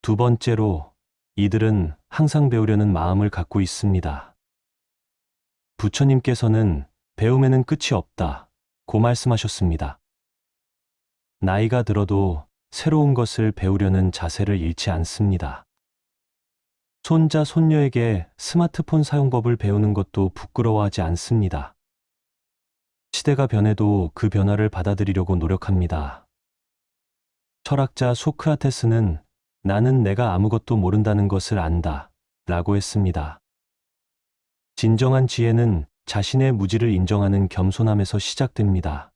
두 번째로, 이들은 항상 배우려는 마음을 갖고 있습니다. 부처님께서는 배움에는 끝이 없다 고 말씀하셨습니다. 나이가 들어도 새로운 것을 배우려는 자세를 잃지 않습니다. 손자, 손녀에게 스마트폰 사용법을 배우는 것도 부끄러워하지 않습니다. 시대가 변해도 그 변화를 받아들이려고 노력합니다. 철학자 소크라테스는 나는 내가 아무것도 모른다는 것을 안다 라고 했습니다. 진정한 지혜는 자신의 무지를 인정하는 겸손함에서 시작됩니다.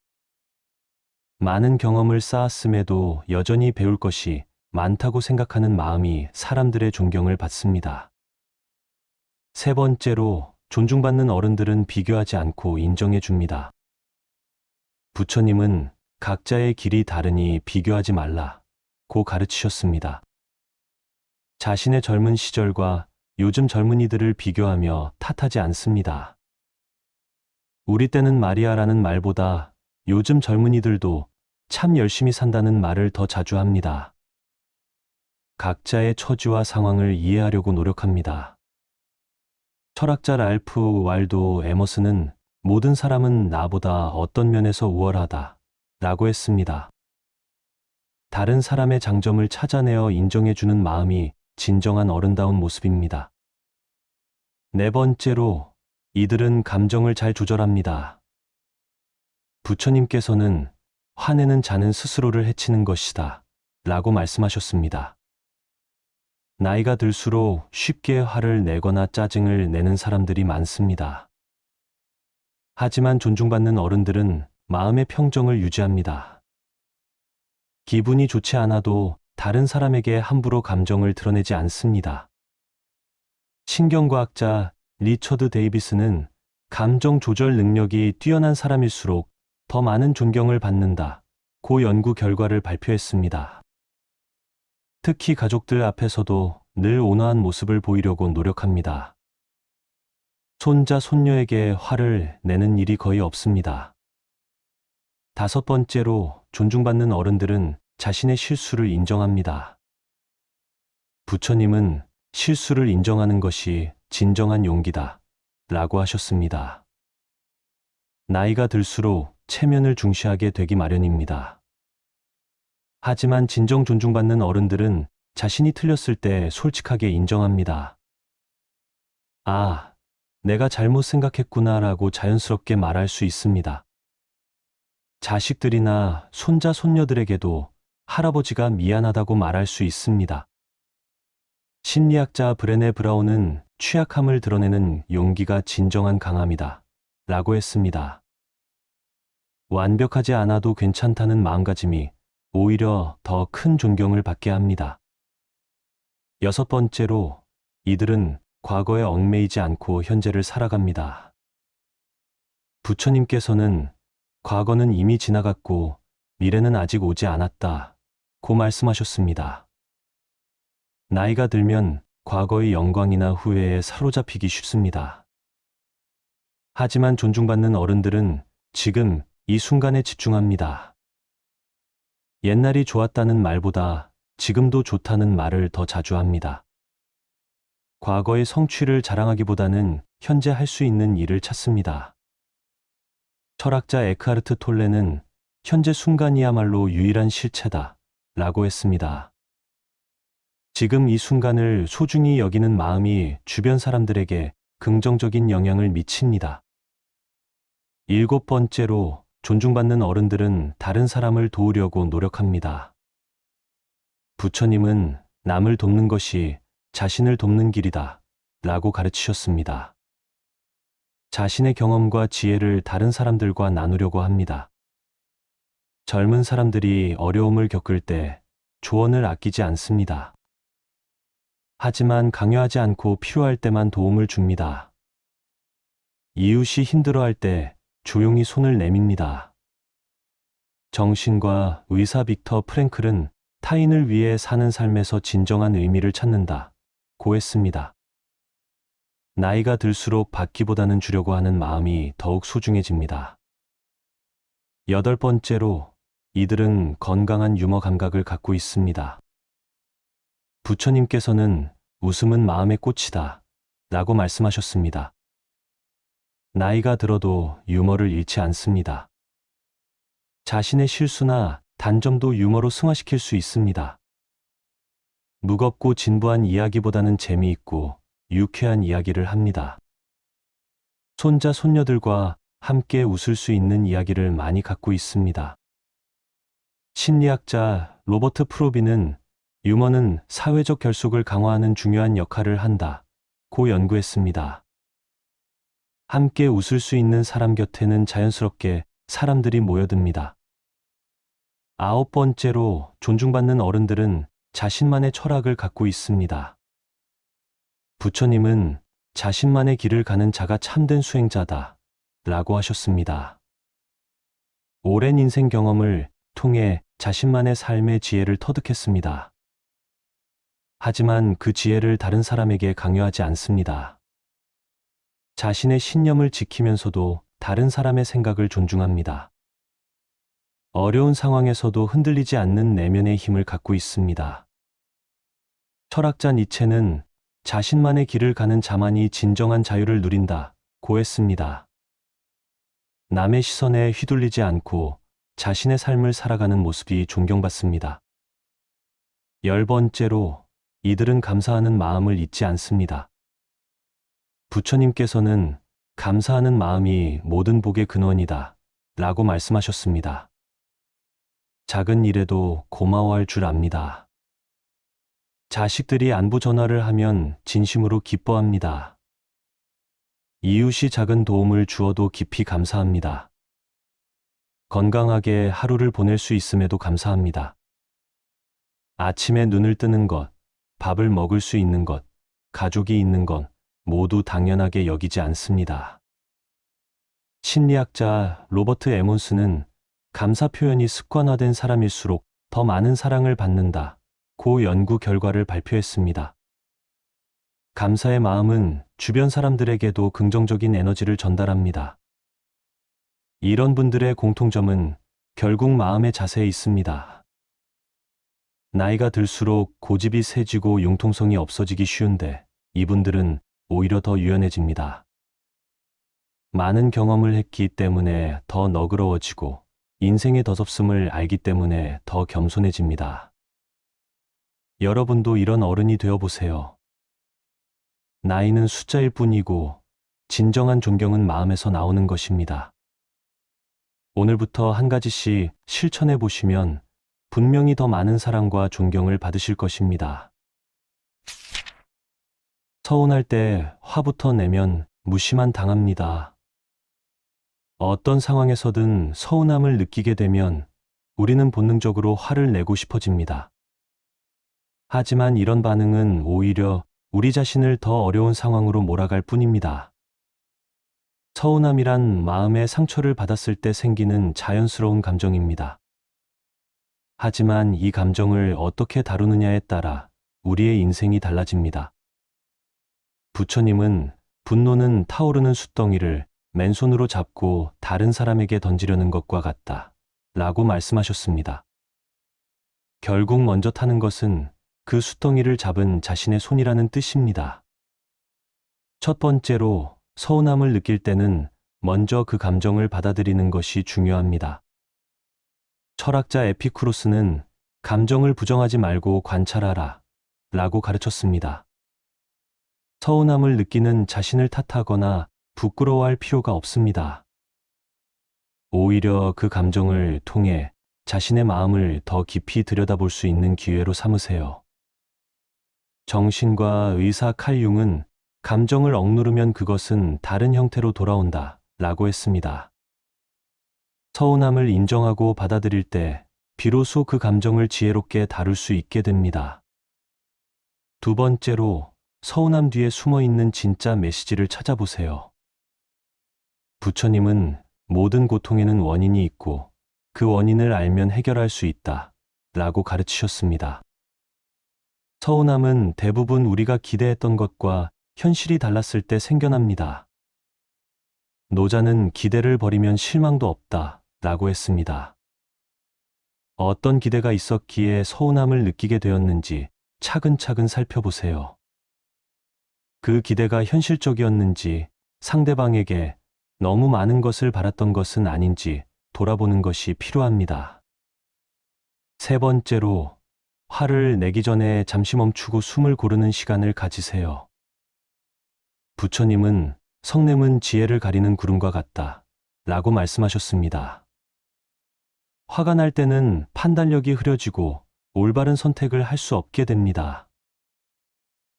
많은 경험을 쌓았음에도 여전히 배울 것이 많다고 생각하는 마음이 사람들의 존경을 받습니다. 세 번째로, 존중받는 어른들은 비교하지 않고 인정해 줍니다. 부처님은 각자의 길이 다르니 비교하지 말라고 가르치셨습니다. 자신의 젊은 시절과 요즘 젊은이들을 비교하며 탓하지 않습니다. 우리 때는 말이야라는 말보다 요즘 젊은이들도 참 열심히 산다는 말을 더 자주 합니다. 각자의 처지와 상황을 이해하려고 노력합니다. 철학자 랄프 왈도 에머슨은 모든 사람은 나보다 어떤 면에서 우월하다 라고 했습니다. 다른 사람의 장점을 찾아내어 인정해주는 마음이 진정한 어른다운 모습입니다. 네 번째로, 이들은 감정을 잘 조절합니다. 부처님께서는 화내는 자는 스스로를 해치는 것이다 라고 말씀하셨습니다. 나이가 들수록 쉽게 화를 내거나 짜증을 내는 사람들이 많습니다. 하지만 존중받는 어른들은 마음의 평정을 유지합니다. 기분이 좋지 않아도 다른 사람에게 함부로 감정을 드러내지 않습니다. 신경과학자 리처드 데이비스는 감정 조절 능력이 뛰어난 사람일수록 더 많은 존경을 받는다 고 연구 결과를 발표했습니다. 특히 가족들 앞에서도 늘 온화한 모습을 보이려고 노력합니다. 손자, 손녀에게 화를 내는 일이 거의 없습니다. 다섯 번째로, 존중받는 어른들은 자신의 실수를 인정합니다. 부처님은 실수를 인정하는 것이 진정한 용기다 라고 하셨습니다. 나이가 들수록 체면을 중시하게 되기 마련입니다. 하지만 진정 존중받는 어른들은 자신이 틀렸을 때 솔직하게 인정합니다. 아, 내가 잘못 생각했구나 라고 자연스럽게 말할 수 있습니다. 자식들이나 손자, 손녀들에게도 할아버지가 미안하다고 말할 수 있습니다. 심리학자 브레네 브라운은 취약함을 드러내는 용기가 진정한 강함이다 라고 했습니다. 완벽하지 않아도 괜찮다는 마음가짐이 오히려 더 큰 존경을 받게 합니다. 여섯 번째로, 이들은 과거에 얽매이지 않고 현재를 살아갑니다. 부처님께서는 과거는 이미 지나갔고 미래는 아직 오지 않았다 고 말씀하셨습니다. 나이가 들면 과거의 영광이나 후회에 사로잡히기 쉽습니다. 하지만 존중받는 어른들은 지금 이 순간에 집중합니다. 옛날이 좋았다는 말보다 지금도 좋다는 말을 더 자주 합니다. 과거의 성취를 자랑하기보다는 현재 할 수 있는 일을 찾습니다. 철학자 에크하르트 톨레는 현재 순간이야말로 유일한 실체다 라고 했습니다. 지금 이 순간을 소중히 여기는 마음이 주변 사람들에게 긍정적인 영향을 미칩니다. 7번째로, 존중받는 어른들은 다른 사람을 도우려고 노력합니다. 부처님은 남을 돕는 것이 자신을 돕는 길이다 라고 가르치셨습니다. 자신의 경험과 지혜를 다른 사람들과 나누려고 합니다. 젊은 사람들이 어려움을 겪을 때 조언을 아끼지 않습니다. 하지만 강요하지 않고 필요할 때만 도움을 줍니다. 이웃이 힘들어할 때 조용히 손을 내밉니다. 정신과 의사 빅터 프랭클은 타인을 위해 사는 삶에서 진정한 의미를 찾는다고 했습니다. 나이가 들수록 받기보다는 주려고 하는 마음이 더욱 소중해집니다. 8번째로, 이들은 건강한 유머 감각을 갖고 있습니다. 부처님께서는 웃음은 마음의 꽃이다 라고 말씀하셨습니다. 나이가 들어도 유머를 잃지 않습니다. 자신의 실수나 단점도 유머로 승화시킬 수 있습니다. 무겁고 진부한 이야기보다는 재미있고 유쾌한 이야기를 합니다. 손자, 손녀들과 함께 웃을 수 있는 이야기를 많이 갖고 있습니다. 심리학자 로버트 프로비는 유머는 사회적 결속을 강화하는 중요한 역할을 한다고 연구했습니다. 함께 웃을 수 있는 사람 곁에는 자연스럽게 사람들이 모여듭니다. 9번째로, 존중받는 어른들은 자신만의 철학을 갖고 있습니다. 부처님은 자신만의 길을 가는 자가 참된 수행자다 라고 하셨습니다. 오랜 인생 경험을 통해 자신만의 삶의 지혜를 터득했습니다. 하지만 그 지혜를 다른 사람에게 강요하지 않습니다. 자신의 신념을 지키면서도 다른 사람의 생각을 존중합니다. 어려운 상황에서도 흔들리지 않는 내면의 힘을 갖고 있습니다. 철학자 니체는 자신만의 길을 가는 자만이 진정한 자유를 누린다고 했습니다. 남의 시선에 휘둘리지 않고 자신의 삶을 살아가는 모습이 존경받습니다. 10번째로, 이들은 감사하는 마음을 잊지 않습니다. 부처님께서는 감사하는 마음이 모든 복의 근원이다 라고 말씀하셨습니다. 작은 일에도 고마워할 줄 압니다. 자식들이 안부 전화를 하면 진심으로 기뻐합니다. 이웃이 작은 도움을 주어도 깊이 감사합니다. 건강하게 하루를 보낼 수 있음에도 감사합니다. 아침에 눈을 뜨는 것, 밥을 먹을 수 있는 것, 가족이 있는 것 모두 당연하게 여기지 않습니다. 심리학자 로버트 에몬스는 감사 표현이 습관화된 사람일수록 더 많은 사랑을 받는다고 연구 결과를 발표했습니다. 감사의 마음은 주변 사람들에게도 긍정적인 에너지를 전달합니다. 이런 분들의 공통점은 결국 마음의 자세에 있습니다. 나이가 들수록 고집이 세지고 융통성이 없어지기 쉬운데 이분들은 오히려 더 유연해집니다. 많은 경험을 했기 때문에 더 너그러워지고 인생의 더섭음을 알기 때문에 더 겸손해집니다. 여러분도 이런 어른이 되어보세요. 나이는 숫자일 뿐이고 진정한 존경은 마음에서 나오는 것입니다. 오늘부터 한 가지씩 실천해 보시면 분명히 더 많은 사랑과 존경을 받으실 것입니다. 서운할 때 화부터 내면 무시만 당합니다. 어떤 상황에서든 서운함을 느끼게 되면 우리는 본능적으로 화를 내고 싶어집니다. 하지만 이런 반응은 오히려 우리 자신을 더 어려운 상황으로 몰아갈 뿐입니다. 서운함이란 마음의 상처를 받았을 때 생기는 자연스러운 감정입니다. 하지만 이 감정을 어떻게 다루느냐에 따라 우리의 인생이 달라집니다. 부처님은 분노는 타오르는 숫덩이를 맨손으로 잡고 다른 사람에게 던지려는 것과 같다 라고 말씀하셨습니다. 결국 먼저 타는 것은 그 숫덩이를 잡은 자신의 손이라는 뜻입니다. 첫 번째로, 서운함을 느낄 때는 먼저 그 감정을 받아들이는 것이 중요합니다. 철학자 에피쿠로스는 감정을 부정하지 말고 관찰하라 라고 가르쳤습니다. 서운함을 느끼는 자신을 탓하거나 부끄러워할 필요가 없습니다. 오히려 그 감정을 통해 자신의 마음을 더 깊이 들여다볼 수 있는 기회로 삼으세요. 정신과 의사 칼 융은 감정을 억누르면 그것은 다른 형태로 돌아온다 라고 했습니다. 서운함을 인정하고 받아들일 때 비로소 그 감정을 지혜롭게 다룰 수 있게 됩니다. 두 번째로, 서운함 뒤에 숨어 있는 진짜 메시지를 찾아보세요. 부처님은 모든 고통에는 원인이 있고 그 원인을 알면 해결할 수 있다 라고 가르치셨습니다. 서운함은 대부분 우리가 기대했던 것과 현실이 달랐을 때 생겨납니다. 노자는 기대를 버리면 실망도 없다 라고 했습니다. 어떤 기대가 있었기에 서운함을 느끼게 되었는지 차근차근 살펴보세요. 그 기대가 현실적이었는지, 상대방에게 너무 많은 것을 바랐던 것은 아닌지 돌아보는 것이 필요합니다. 세 번째로, 화를 내기 전에 잠시 멈추고 숨을 고르는 시간을 가지세요. 부처님은 성냄은 지혜를 가리는 구름과 같다 라고 말씀하셨습니다. 화가 날 때는 판단력이 흐려지고 올바른 선택을 할 수 없게 됩니다.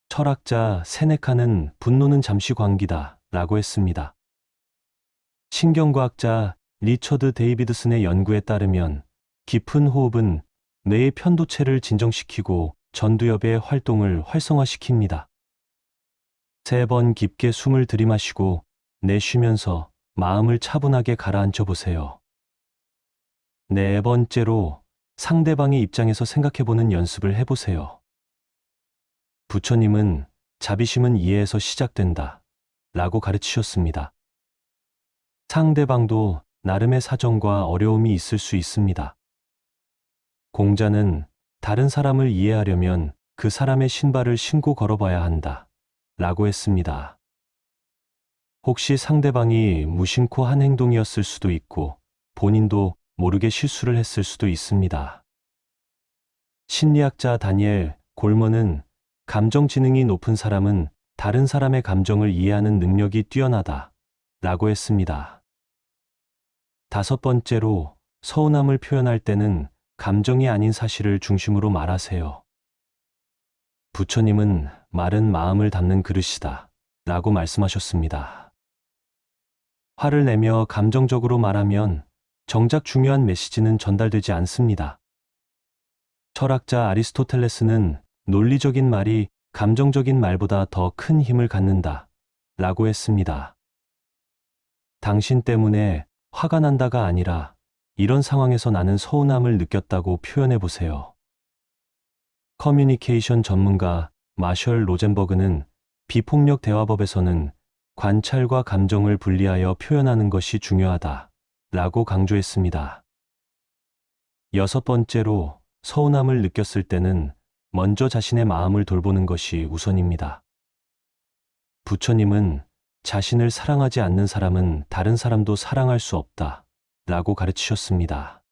철학자 세네카는 분노는 잠시 광기다 라고 했습니다. 신경과학자 리처드 데이비드슨의 연구에 따르면 깊은 호흡은 뇌의 편도체를 진정시키고 전두엽의 활동을 활성화시킵니다. 3번 깊게 숨을 들이마시고 내쉬면서 마음을 차분하게 가라앉혀 보세요. 4번째로, 상대방의 입장에서 생각해보는 연습을 해보세요. 부처님은 자비심은 이해에서 시작된다 라고 가르치셨습니다. 상대방도 나름의 사정과 어려움이 있을 수 있습니다. 공자는 다른 사람을 이해하려면 그 사람의 신발을 신고 걸어봐야 한다 라고 했습니다. 혹시 상대방이 무심코 한 행동이었을 수도 있고 본인도 모르게 실수를 했을 수도 있습니다. 심리학자 다니엘 골먼은 감정 지능이 높은 사람은 다른 사람의 감정을 이해하는 능력이 뛰어나다 라고 했습니다. 5번째로, 서운함을 표현할 때는 감정이 아닌 사실을 중심으로 말하세요. 부처님은 말은 마음을 담는 그릇이다 라고 말씀하셨습니다. 화를 내며 감정적으로 말하면 정작 중요한 메시지는 전달되지 않습니다. 철학자 아리스토텔레스는 논리적인 말이 감정적인 말보다 더 큰 힘을 갖는다 라고 했습니다. 당신 때문에 화가 난다가 아니라 이런 상황에서 나는 서운함을 느꼈다고 표현해 보세요. 커뮤니케이션 전문가 마셜 로젠버그는 비폭력 대화법에서는 관찰과 감정을 분리하여 표현하는 것이 중요하다 라고 강조했습니다. 6번째로, 서운함을 느꼈을 때는 먼저 자신의 마음을 돌보는 것이 우선입니다. 부처님은 자신을 사랑하지 않는 사람은 다른 사람도 사랑할 수 없다 라고 가르치셨습니다.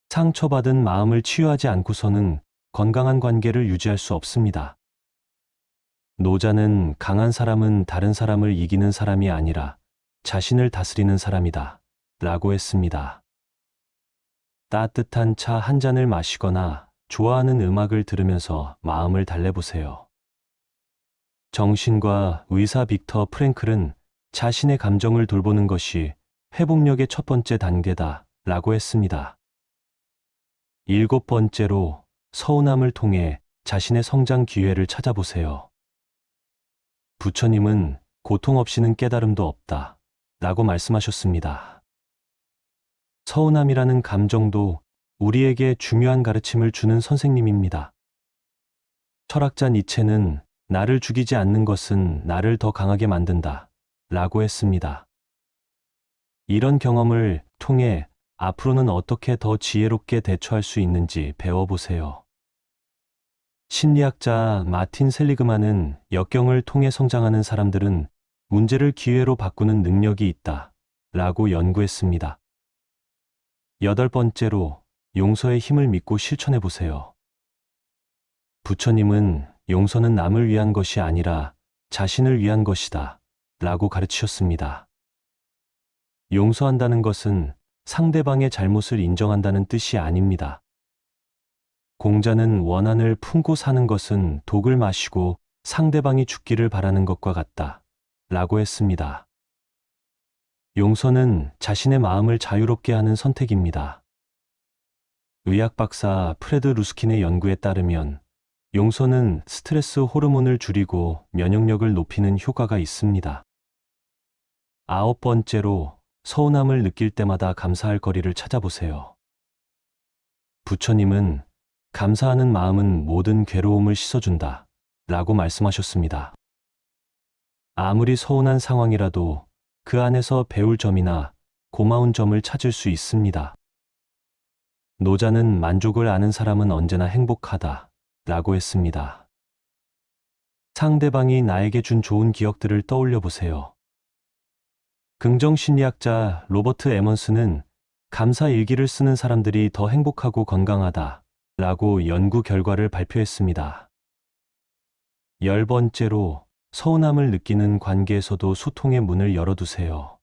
상처받은 마음을 치유하지 않고서는 건강한 관계를 유지할 수 없습니다. 노자는 강한 사람은 다른 사람을 이기는 사람이 아니라 자신을 다스리는 사람이다 라고 했습니다. 따뜻한 차 한 잔을 마시거나 좋아하는 음악을 들으면서 마음을 달래보세요. 정신과 의사 빅터 프랭클은 자신의 감정을 돌보는 것이 회복력의 첫 번째 단계다 라고 했습니다. 7번째로, 서운함을 통해 자신의 성장 기회를 찾아보세요. 부처님은 고통 없이는 깨달음도 없다 라고 말씀하셨습니다. 서운함이라는 감정도 우리에게 중요한 가르침을 주는 선생님입니다. 철학자 니체는 나를 죽이지 않는 것은 나를 더 강하게 만든다 라고 했습니다. 이런 경험을 통해 앞으로는 어떻게 더 지혜롭게 대처할 수 있는지 배워보세요. 심리학자 마틴 셀리그만은 역경을 통해 성장하는 사람들은 문제를 기회로 바꾸는 능력이 있다. 라고 연구했습니다. 8번째로 용서의 힘을 믿고 실천해 보세요. 부처님은 용서는 남을 위한 것이 아니라 자신을 위한 것이다. 라고 가르치셨습니다. 용서한다는 것은 상대방의 잘못을 인정한다는 뜻이 아닙니다. 공자는 원한을 품고 사는 것은 독을 마시고 상대방이 죽기를 바라는 것과 같다. 라고 했습니다. 용서는 자신의 마음을 자유롭게 하는 선택입니다. 의학 박사 프레드 루스킨의 연구에 따르면 용서는 스트레스 호르몬을 줄이고 면역력을 높이는 효과가 있습니다. 9번째로 서운함을 느낄 때마다 감사할 거리를 찾아보세요. 부처님은 감사하는 마음은 모든 괴로움을 씻어준다. 라고 말씀하셨습니다. 아무리 서운한 상황이라도 그 안에서 배울 점이나 고마운 점을 찾을 수 있습니다. 노자는 만족을 아는 사람은 언제나 행복하다. 라고 했습니다. 상대방이 나에게 준 좋은 기억들을 떠올려 보세요. 긍정심리학자 로버트 에먼스는 감사 일기를 쓰는 사람들이 더 행복하고 건강하다. 라고 연구 결과를 발표했습니다. 10번째로 서운함을 느끼는 관계에서도 소통의 문을 열어두세요.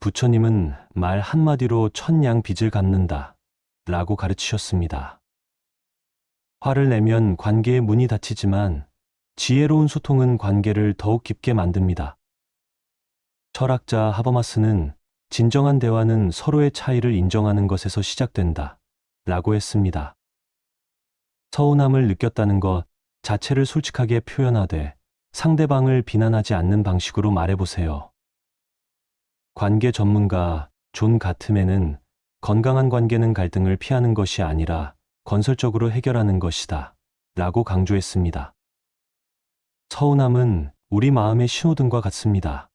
부처님은 말 한마디로 천냥 빚을 갚는다. 라고 가르치셨습니다. 화를 내면 관계의 문이 닫히지만 지혜로운 소통은 관계를 더욱 깊게 만듭니다. 철학자 하버마스는 진정한 대화는 서로의 차이를 인정하는 것에서 시작된다. 라고 했습니다. 서운함을 느꼈다는 것 자체를 솔직하게 표현하되 상대방을 비난하지 않는 방식으로 말해보세요. 관계 전문가 존 가트맨은 건강한 관계는 갈등을 피하는 것이 아니라 건설적으로 해결하는 것이다. 라고 강조했습니다. 서운함은 우리 마음의 신호등과 같습니다.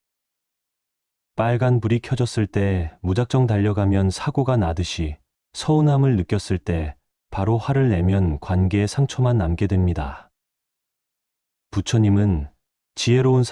빨간 불이 켜졌을 때 무작정 달려가면 사고가 나듯이 서운함을 느꼈을 때 바로 화를 내면 관계에 상처만 남게 됩니다. 부처님은 지혜로운 사람